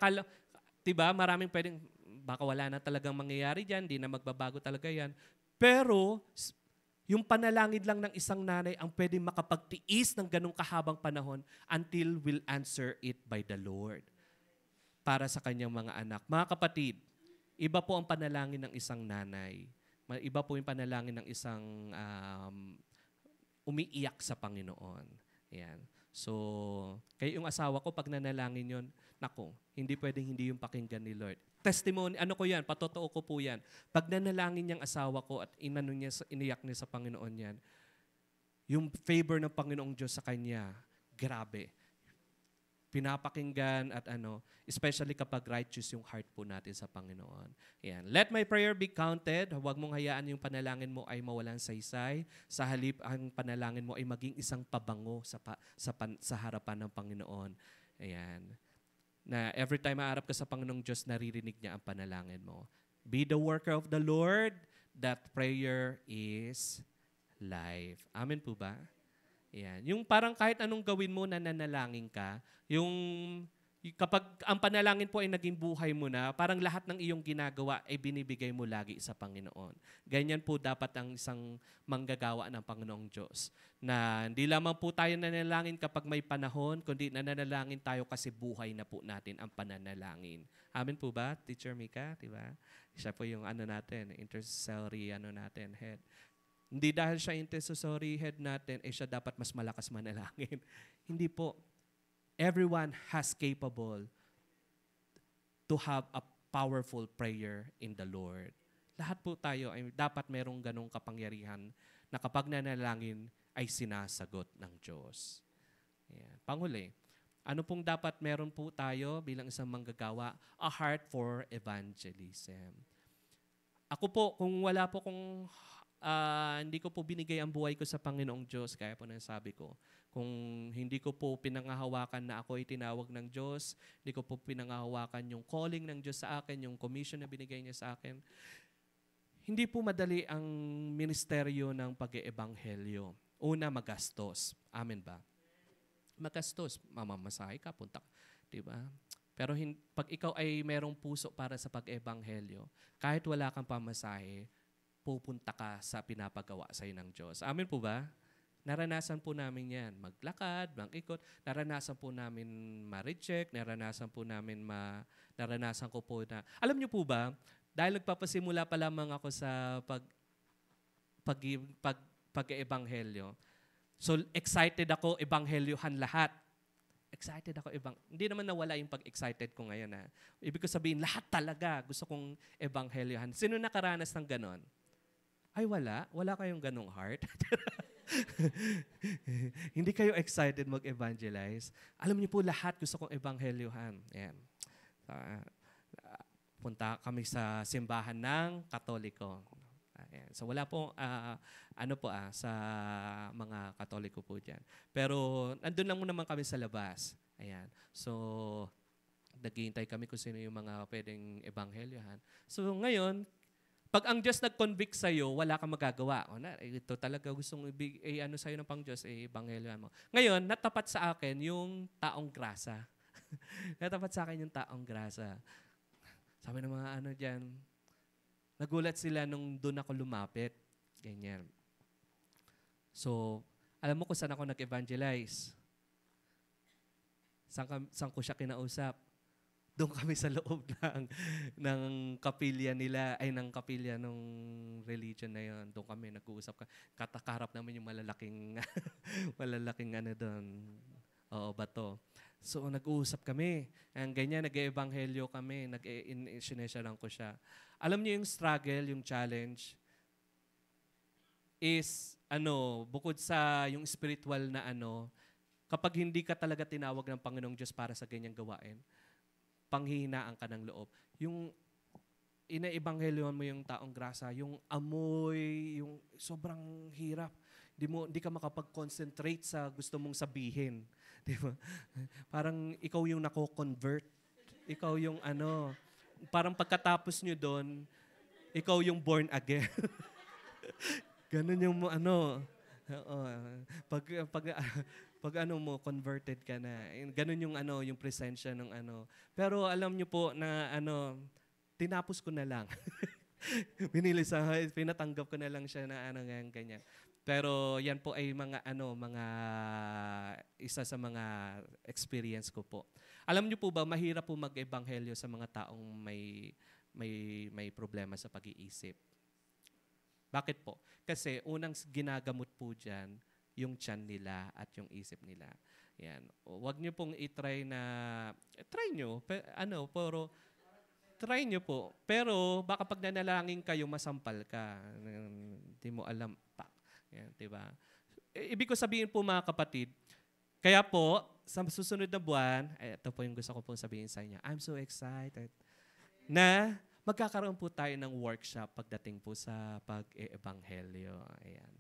diba, maraming pwedeng, baka wala na talagang mangyayari dyan, di na magbabago talaga yan. Pero, yung panalangin lang ng isang nanay ang pwedeng makapagtiis ng ganong kahabang panahon until will answer it by the Lord para sa kanyang mga anak. Mga kapatid, iba po ang panalangin ng isang nanay. Iba po yung panalangin ng isang umiiyak sa Panginoon. Ayan. So, kaya yung asawa ko, pag nanalangin yun, naku, hindi pwedeng hindi yung pakinggan ni Lord. Testimony, ano ko yan, patotoo ko po yan. Pag nanalangin niyang asawa ko at iniyak niya sa Panginoon yan, yung favor ng Panginoong Diyos sa kanya, grabe. Pinapakinggan at especially kapag righteous yung heart po natin sa Panginoon. Yan. Let my prayer be counted. Huwag mong hayaan yung panalangin mo ay mawalan saysay. Sa halip, ang panalangin mo ay maging isang pabango sa harapan ng Panginoon. Ayan. Na every time maarap ka sa Panginoong Diyos, naririnig niya ang panalangin mo. Be the worker of the Lord, that prayer is life. Amen po ba? Yan. Yung parang kahit anong gawin mo na nanalangin ka, kapag ang panalangin po ay naging buhay mo na, parang lahat ng iyong ginagawa ay binibigay mo lagi sa Panginoon. Ganyan po dapat ang isang manggagawa ng Panginoong Diyos. Na hindi lamang po tayo nanalangin kapag may panahon, kundi nananalangin tayo kasi buhay na po natin ang pananalangin. Amen po ba, Teacher Mika? Diba? Siya po yung intercessory head. Hindi dahil siya intercessory head natin, siya dapat mas malakas manalangin. Hindi po. Everyone has capable to have a powerful prayer in the Lord. Lahat po tayo ay dapat merong ganong kapangyarihan na kapag nanalangin ay sinasagot ng Diyos. Ayan. Panghuli, ano pong dapat meron po tayo bilang isang manggagawa? A heart for evangelism. Ako po, kung wala po hindi ko po binigay ang buhay ko sa Panginoong Diyos, kaya po nang sabi ko, kung hindi ko po pinangahawakan na ako ay tinawag ng Diyos, hindi ko po pinangahawakan yung calling ng Diyos sa akin, yung commission na binigay niya sa akin, hindi po madali ang ministeryo ng pag-eebanghelyo. Una, magastos. Amen ba? Magastos. Mamamasahe ka, punta ka. Diba? Pero pag ikaw ay merong puso para sa pag-eebanghelyo, kahit wala kang pamasahe, pupunta ka sa pinapagawa sa'yo ng Diyos. Amen po ba? Naranasan po namin yan. Maglakad, mag-ikot. Naranasan po namin ma-reject. Naranasan ko po na... Alam niyo po ba, dahil nagpapasimula pa lamang ako sa pag-ebanghelyo, so excited ako, ebanghelyohan lahat. Excited ako. Hindi naman nawala yung pag-excited ko ngayon. Ibig ko sabihin, lahat talaga gusto kong ebanghelyohan. Sino nakaranas ng ganon? Ay, wala. Wala kayong ganong heart. Hindi kayo excited mag-evangelize. Alam niyo po, lahat gusto kong ebanghelyohan. Ayan. Punta kami sa simbahan ng Katoliko. Ayan. So wala po, sa mga Katoliko po dyan. Pero nandun lang mo naman kami sa labas. Ayan. So, naghihintay kami kung sino yung mga pwedeng ebanghelyohan. So ngayon, pag ang Diyos nag-convict sa'yo, wala kang magagawa. Ito talaga gustong sa'yo ng Pang-Diyos, ebanghelyohan mo. Ngayon, natapat sa akin yung taong grasa. Natapat sa akin yung taong grasa. Sabi ng mga dyan, nagulat sila nung doon ako lumapit. Ganyan. So, alam mo kung saan ako nag-evangelize? Saan ko siya kinausap? Doon kami sa loob ng kapilya nila, ay ng kapilya nung religion na yon. Doon kami nag-uusap. Katakarap namin yung malalaking, malalaking ano doon. Oo, bato. So, nag-uusap kami. Ang ganyan, nag-eebanghelyo kami. Sinesyaran ko siya. Alam niyo yung struggle, yung challenge, is, bukod sa yung spiritual na kapag hindi ka talaga tinawag ng Panginoong Diyos para sa ganyang gawain, panghihinaan ka ng loob. Yung inaebanghelyohan mo yung taong grasa, yung amoy, yung sobrang hirap. Hindi ka makapag-concentrate sa gusto mong sabihin. Di ba? Parang ikaw yung nako-convert. Ikaw yung parang pagkatapos nyo doon, ikaw yung born again. Ganun yung Oo. Pag mo converted ka na. Ganun yung yung presensya ng Pero alam niyo po na tinapos ko na lang. Pinatanggap ko na lang siya na ganyan. Pero yan po ay mga isa sa mga experience ko po. Alam niyo po ba, mahirap po mag-ebanghelyo sa mga taong may problema sa pag-iisip. Bakit po? Kasi unang ginagamot po dyan, yung tiyan nila at yung isip nila. Yan. Huwag niyo pong i-try try nyo, pero try nyo po. Pero baka pag nanalangin kayo, masampal ka. Hindi mo alam pa. Yan, diba? Ibig ko sabihin po mga kapatid, kaya po, sa susunod na buwan, ito po yung gusto ko pong sabihin sa inyo, I'm so excited na magkakaroon po tayo ng workshop pagdating po sa pag-eebanghelyo. Ayan.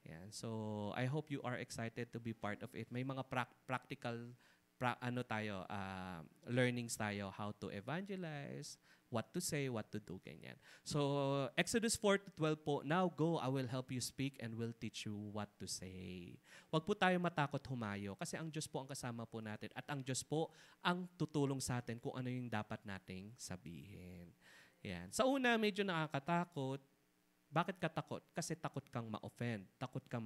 Ayan. So, I hope you are excited to be part of it. May mga practical learnings tayo, how to evangelize, what to say, what to do, ganyan. So, Exodus 4:12 po, now go, I will help you speak and will teach you what to say. Huwag po tayo matakot humayo kasi ang Diyos po ang kasama po natin at ang Diyos po ang tutulong sa atin kung ano yung dapat nating sabihin. Yan. Sa una, medyo nakakatakot. Bakit ka takot? Kasi takot kang ma-offend. Takot kang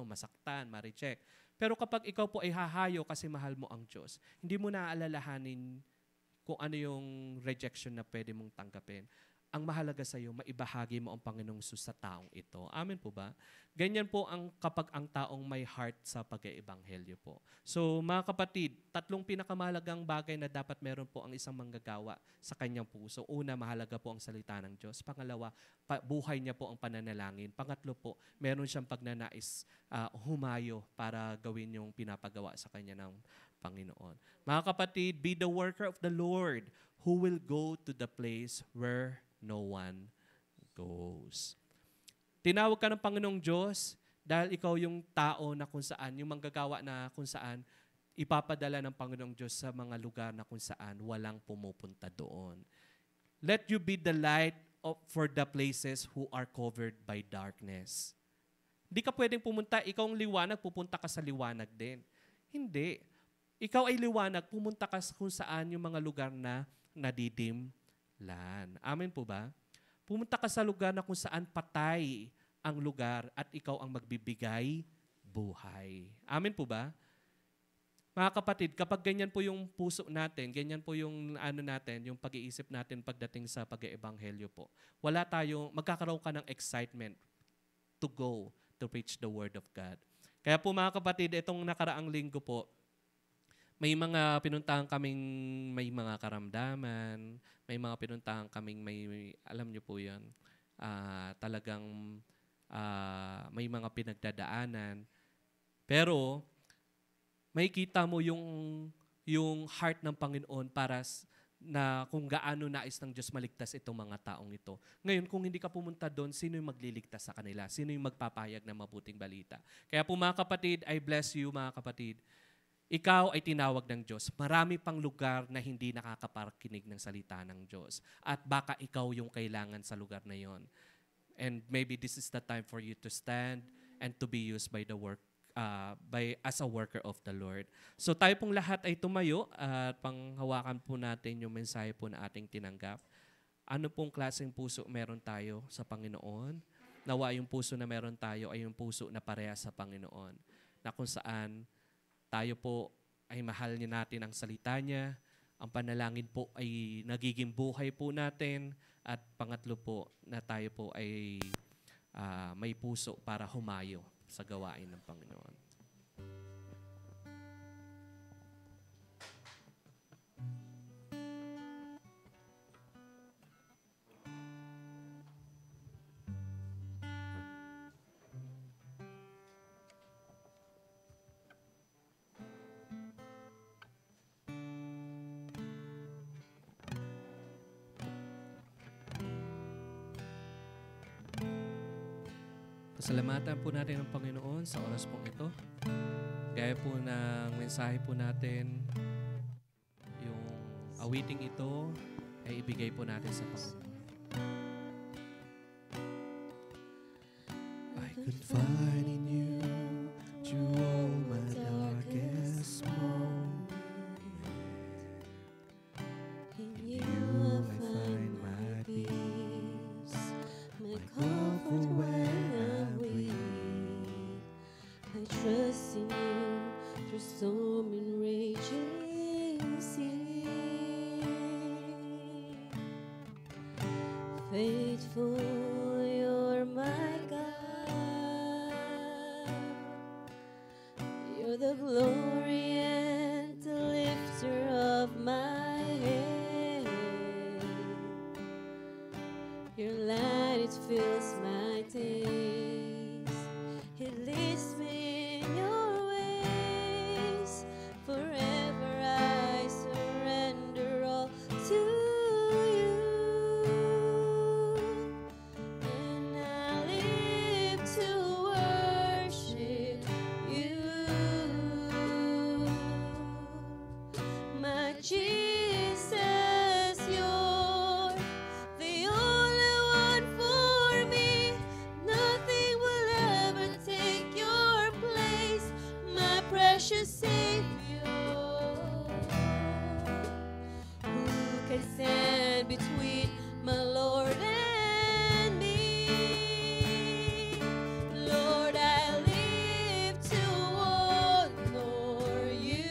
masaktan, ma-reject. Pero kapag ikaw po ay hahayo kasi mahal mo ang Diyos, hindi mo naaalalahanin kung ano yung rejection na pwede mong tanggapin. Ang mahalaga sa iyo, maibahagi mo ang Panginoong Jesus sa taong ito. Amen po ba? Ganyan po kapag ang taong may heart sa pag-eebanghelyo po. So mga kapatid, tatlong pinakamahalagang bagay na dapat meron po ang isang manggagawa sa kanyang puso. Una, mahalaga po ang salita ng Diyos. Pangalawa, buhay niya po ang pananalangin. Pangatlo po, meron siyang pagnanais humayo para gawin yung pinapagawa sa kanya ng Panginoon. Mga kapatid, be the worker of the Lord who will go to the place where no one goes. Tinawag ka ng Panginoong Diyos dahil ikaw yung tao na kung saan, yung manggagawa na kung saan, ipapadala ng Panginoong Diyos sa mga lugar na kung saan walang pumupunta doon. Let you be the light for the places who are covered by darkness. Hindi ka pwedeng pumunta, ikaw ang liwanag, pupunta ka sa liwanag din. Hindi. Ikaw ay liwanag, pumunta ka kung saan yung mga lugar na nadidimlan. Amen po ba? Pumunta ka sa lugar na kung saan patay ang lugar at ikaw ang magbibigay buhay. Amen po ba? Mga kapatid, kapag ganyan po yung puso natin, ganyan po yung natin, yung pag-iisip natin pagdating sa pag-eebanghelyo po, magkakaroon ka ng excitement to go to preach the Word of God. Kaya po mga kapatid, itong nakaraang linggo po, may mga pinuntahan kaming may mga karamdaman, may mga pinuntahan kaming alam niyo po yan, talagang may mga pinagdadaanan. Pero, may kita mo yung heart ng Panginoon para na kung gaano nais ng Diyos maligtas itong mga taong ito. Ngayon, kung hindi ka pumunta doon, sino yung magliligtas sa kanila? Sino yung magpapayag ng mabuting balita? Kaya po mga kapatid, I bless you mga kapatid. Ikaw ay tinawag ng Diyos. Marami pang lugar na hindi nakakapakinig ng salita ng Diyos. At baka ikaw yung kailangan sa lugar na yon. And maybe this is the time for you to stand and to be used by as a worker of the Lord. So tayo pong lahat ay tumayo at panghawakan po natin yung mensahe po na ating tinanggap. Ano pong klaseng puso meron tayo sa Panginoon? Nawa yung puso na meron tayo ay yung puso na pareha sa Panginoon. Na kung saan tayo po ay mahal niya natin ang salita niya, ang panalangin po ay nagiging buhay po natin. At pangatlo po, na tayo po ay may puso para humayo sa gawain ng Panginoon. Pasalamatan po natin ang Panginoon sa oras pong ito. Gaya po ng mensahe po natin, yung awiting ito ay ibigay po natin sa Panginoon. I confide in you through all my darkest moments. In you I find my peace, my comfort when I'm weak. I trust in you through storm and raging sea. Faithful, you're my God. You're the glory and the lifter of my head. Your light, it fills my days. It leads me in your ways. Forever I surrender all to you. And I live to worship you. My Jesus, you're the only one for me. Nothing will ever take your place, my precious Savior. Who can stand between my Lord and me? Lord, I live to honor you.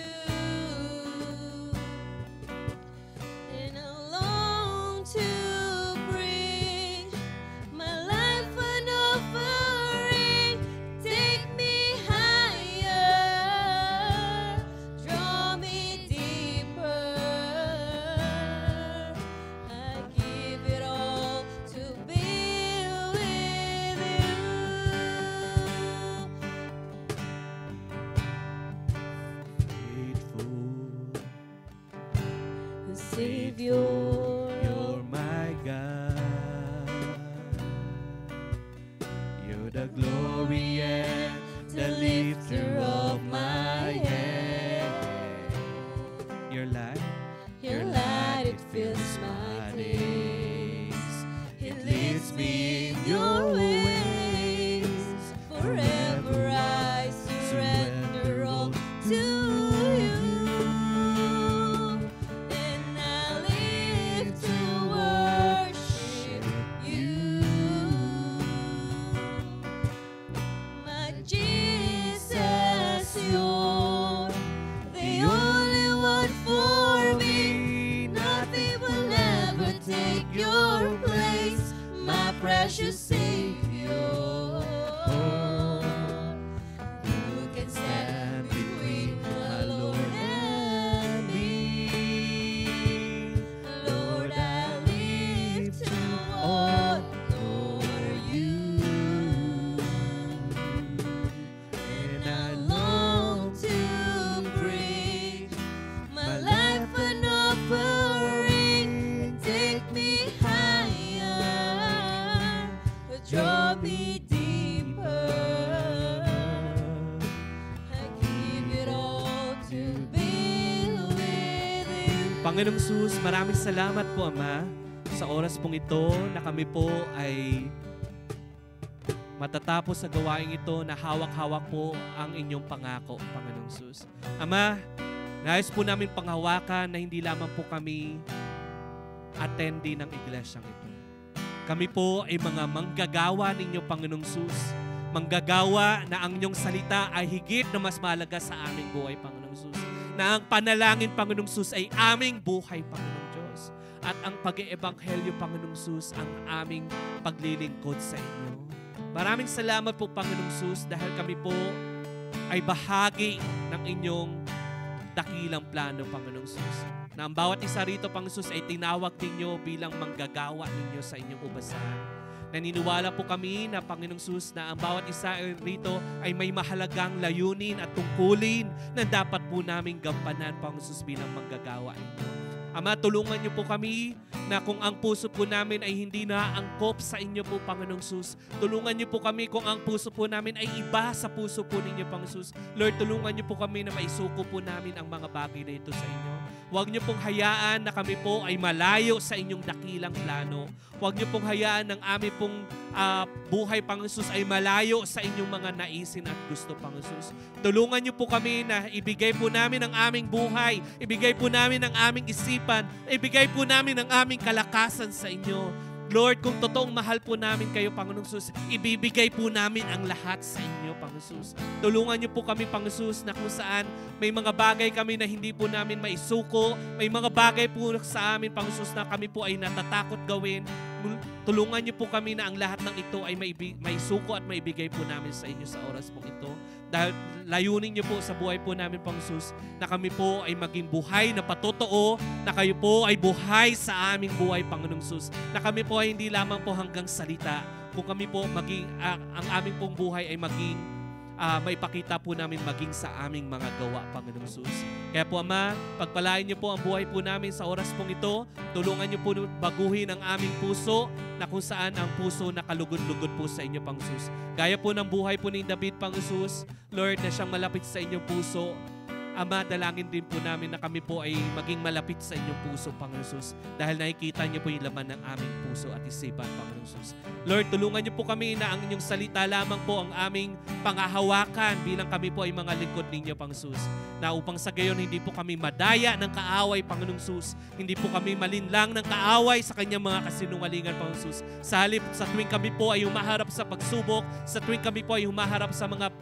And I long to bring my life an offering. Take me higher, draw me deeper. I give it all to be with you. Faithful, Savior, you're my God. You're the glory and the lifter of my head. Your light, your light, it fills my days. It leads me in your ways. Forever I surrender all to you. And I live to worship you. My Jesus, you're the only one for me. Nothing will ever take your place, my precious Savior. Who can stand between my Lord and me? Lord, I live to honor you. And I long to bring my life an offering. Take me higher, draw me deeper. I give it all to be with you. Panginoong Sus, maraming salamat po, Ama, sa oras pong ito na kami po ay matatapos sa gawain ito na hawak-hawak po ang inyong pangako, Panginoong Sus. Ama, nais po namin panghawakan na hindi lamang po kami attendee ng iglesyang ito. Kami po ay mga manggagawa ninyo, Panginoong Sus. Manggagawa na ang inyong salita ay higit na mas mahalaga sa aming buhay, Panginoong Sus. na ang panalangin, Panginoong Sus, ay aming buhay, Panginoong Diyos. At ang pag-iebanghelyo, Panginoong Sus, ang aming paglilingkod sa inyo. Maraming salamat po, Panginoong Sus, dahil kami po ay bahagi ng inyong dakilang plano, Panginoong Sus. Na ang bawat isa rito, Panginoong Sus, ay tinawag ninyo bilang manggagawa ninyo sa inyong ubasan. Naniniwala po kami na, Panginoong Sus, na ang bawat isa rito ay may mahalagang layunin at tungkulin na dapat po namin gampanan, Panginoong Sus, bilang manggagawa ninyo. Ama, tulungan niyo po kami na kung ang puso po namin ay hindi naangkop sa inyo po, Panginoong Sus. Tulungan niyo po kami kung ang puso po namin ay iba sa puso po ninyo, Panginoong Sus. Lord, tulungan niyo po kami na maisuko po namin ang mga bagay na ito sa inyo. Huwag niyo pong hayaan na kami po ay malayo sa inyong dakilang plano. Huwag niyo pong hayaan ng aming pong buhay, Panginoong Sus, ay malayo sa inyong mga naisin at gusto, Panginoong Sus. Tulungan niyo po kami na ibigay po namin ang aming buhay, ibigay po namin ang aming isipan, ibigay po namin ang aming kalakasan sa inyo. Lord, kung totoong mahal po namin kayo, Panginoong Sus, ibibigay po namin ang lahat sa inyo, Panginoong Sus. Tulungan niyo po kami, Panginoong Sus, na kung saan may mga bagay kami na hindi po namin maisuko, may mga bagay po sa amin, Panginoong Sus, na kami po ay natatakot gawin. Tulungan niyo po kami na ang lahat ng ito ay maisuko at maibigay po namin sa inyo sa oras po ito. Dahil layunin niyo po sa buhay po namin, Panginoong Sus, na kami po ay maging buhay na patotoo, na kayo po ay buhay sa aming buhay, Panginoong Sus. Na kami po ay hindi lamang po hanggang salita, kung kami po maging, ang aming pong buhay ay maging maipakita po namin maging sa aming mga gawa, Panginoong Sus. Kaya po, Ama, pagpalain niyo po ang buhay po namin sa oras pong ito. Tulungan niyo po baguhin ang aming puso na kung saan ang puso nakalugod-lugod po sa inyo, Panginoong Sus. Gaya po ng buhay po ni David, Panginoong Sus, Lord, na siyang malapit sa inyong puso. Ama, dalangin din po namin na kami po ay maging malapit sa inyong puso, Panginoong Sus, dahil nakikita niyo po yung laman ng aming puso at isipan, Panginoong Sus. Lord, tulungan niyo po kami na ang inyong salita lamang po ang aming pangahawakan bilang kami po ay mga lingkod ninyo, Panginoong Sus, na upang sa gayon hindi po kami madaya ng kaaway, Panginoong Sus, hindi po kami malinlang ng kaaway sa kanyang mga kasinungalingan, Panginoong Sus. Sa halip, sa tuwing kami po ay humaharap sa pagsubok, sa tuwing kami po ay humaharap sa mga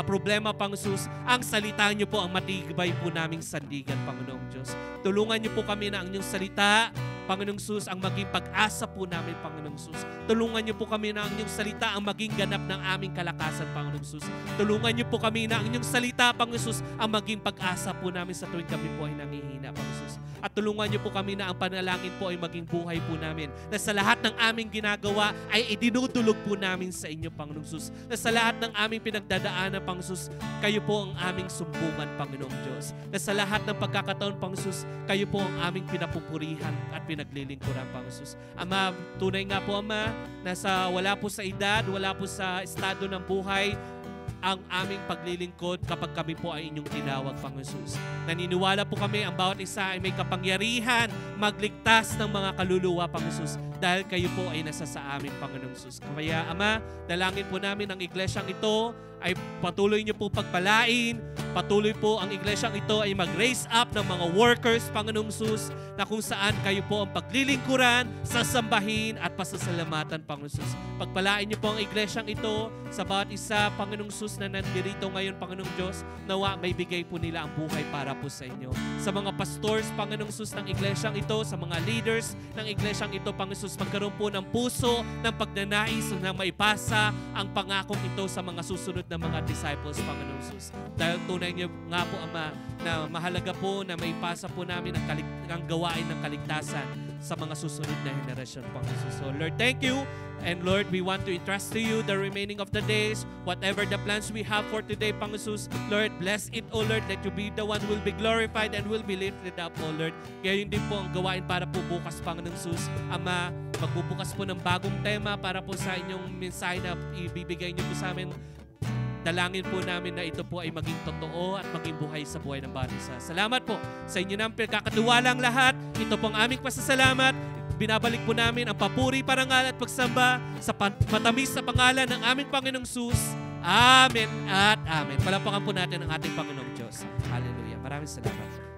problema, Panginoong Sus, ang salita niyo po ang matibay po naming sandigan, Panginoong Diyos. Tulungan niyo po kami na ang inyong salita, Panginoong Sus, ang maging pag-asa po namin, Panginoong Sus. Tulungan niyo po kami na ang inyong salita ang maging ganap ng aming kalakasan, Panginoong Sus. Tulungan niyo po kami na ang inyong salita, Panginoong Sus, ang maging pag-asa po namin sa tuwing kami po ay nangihina, Panginoong Sus. At tulungan niyo po kami na ang panalangin po ay maging buhay po namin. Na sa lahat ng aming ginagawa ay idinudulog po namin sa inyo, Panginoong Sus. Na sa lahat ng aming pinagdadaanan, Panginoong Sus, kayo po ang aming sumbungan, Panginoong Diyos. Na sa lahat ng pagkakataon, Panginoong Sus, kayo po ang aming pinapupurihan at pinaglilingkuran, Panginoong Sus. Ama, tunay nga po, Ama, na wala po sa edad, wala po sa estado ng buhay, ang aming paglilingkod kapag kami po ay inyong tinawag, Panginoon Sus. Naniniwala po kami ang bawat isa ay may kapangyarihan magligtas ng mga kaluluwa, Panginoon Sus, dahil kayo po ay nasa sa amin, Panginoon Sus. Kaya, Ama, dalangin po namin ang iglesyang ito ay patuloy niyo po pagpalain, patuloy po ang iglesyang ito ay mag-raise up ng mga workers, Panginoong Sus, na kung saan kayo po ang paglilingkuran, sasambahin at pasasalamatan, Panginoong Sus. Pagpalain niyo po ang iglesyang ito sa bawat isa, Panginoong Sus, na nandirito ngayon, Panginoong Diyos, nawa may bigay po nila ang buhay para po sa inyo. Sa mga pastors, Panginoong Sus, ng iglesyang ito, sa mga leaders ng iglesyang ito, Panginoong Sus, magkaroon po ng puso, ng pagnanais na maipasa ang pangakong ito sa mga susunod na mga disciples, Panginoong Sus. Dahil tunay niyo nga po, Ama, na mahalaga po na maipasa po namin ang gawain ng kaligtasan sa mga susunod na henerasyon, Panginoong Sus. So, Lord, thank you. And Lord, we want to entrust to you the remaining of the days, whatever the plans we have for today, Panginoon Sus. Lord, bless it, O Lord. Let you be the one who will be glorified and will be lifted up, O Lord. Kaya yun din po ang gawain para po bukas, Panginoong Sus. Ama, magbubukas po ng bagong tema para po sa inyong mensahe na ibibigay niyo po sa amin. Dalangin po namin na ito po ay maging totoo at maging buhay sa buhay ng bawat isa. Salamat po sa inyo ng pinagkakatiwalang lahat. Ito po ang aming pasasalamat. Binabalik po namin ang papuri, parangal at pagsamba sa matamis na pangalan ng aming Panginoong Sus. Amen at amen. Palapakan po natin ang ating Panginoong Diyos. Hallelujah. Maraming salamat.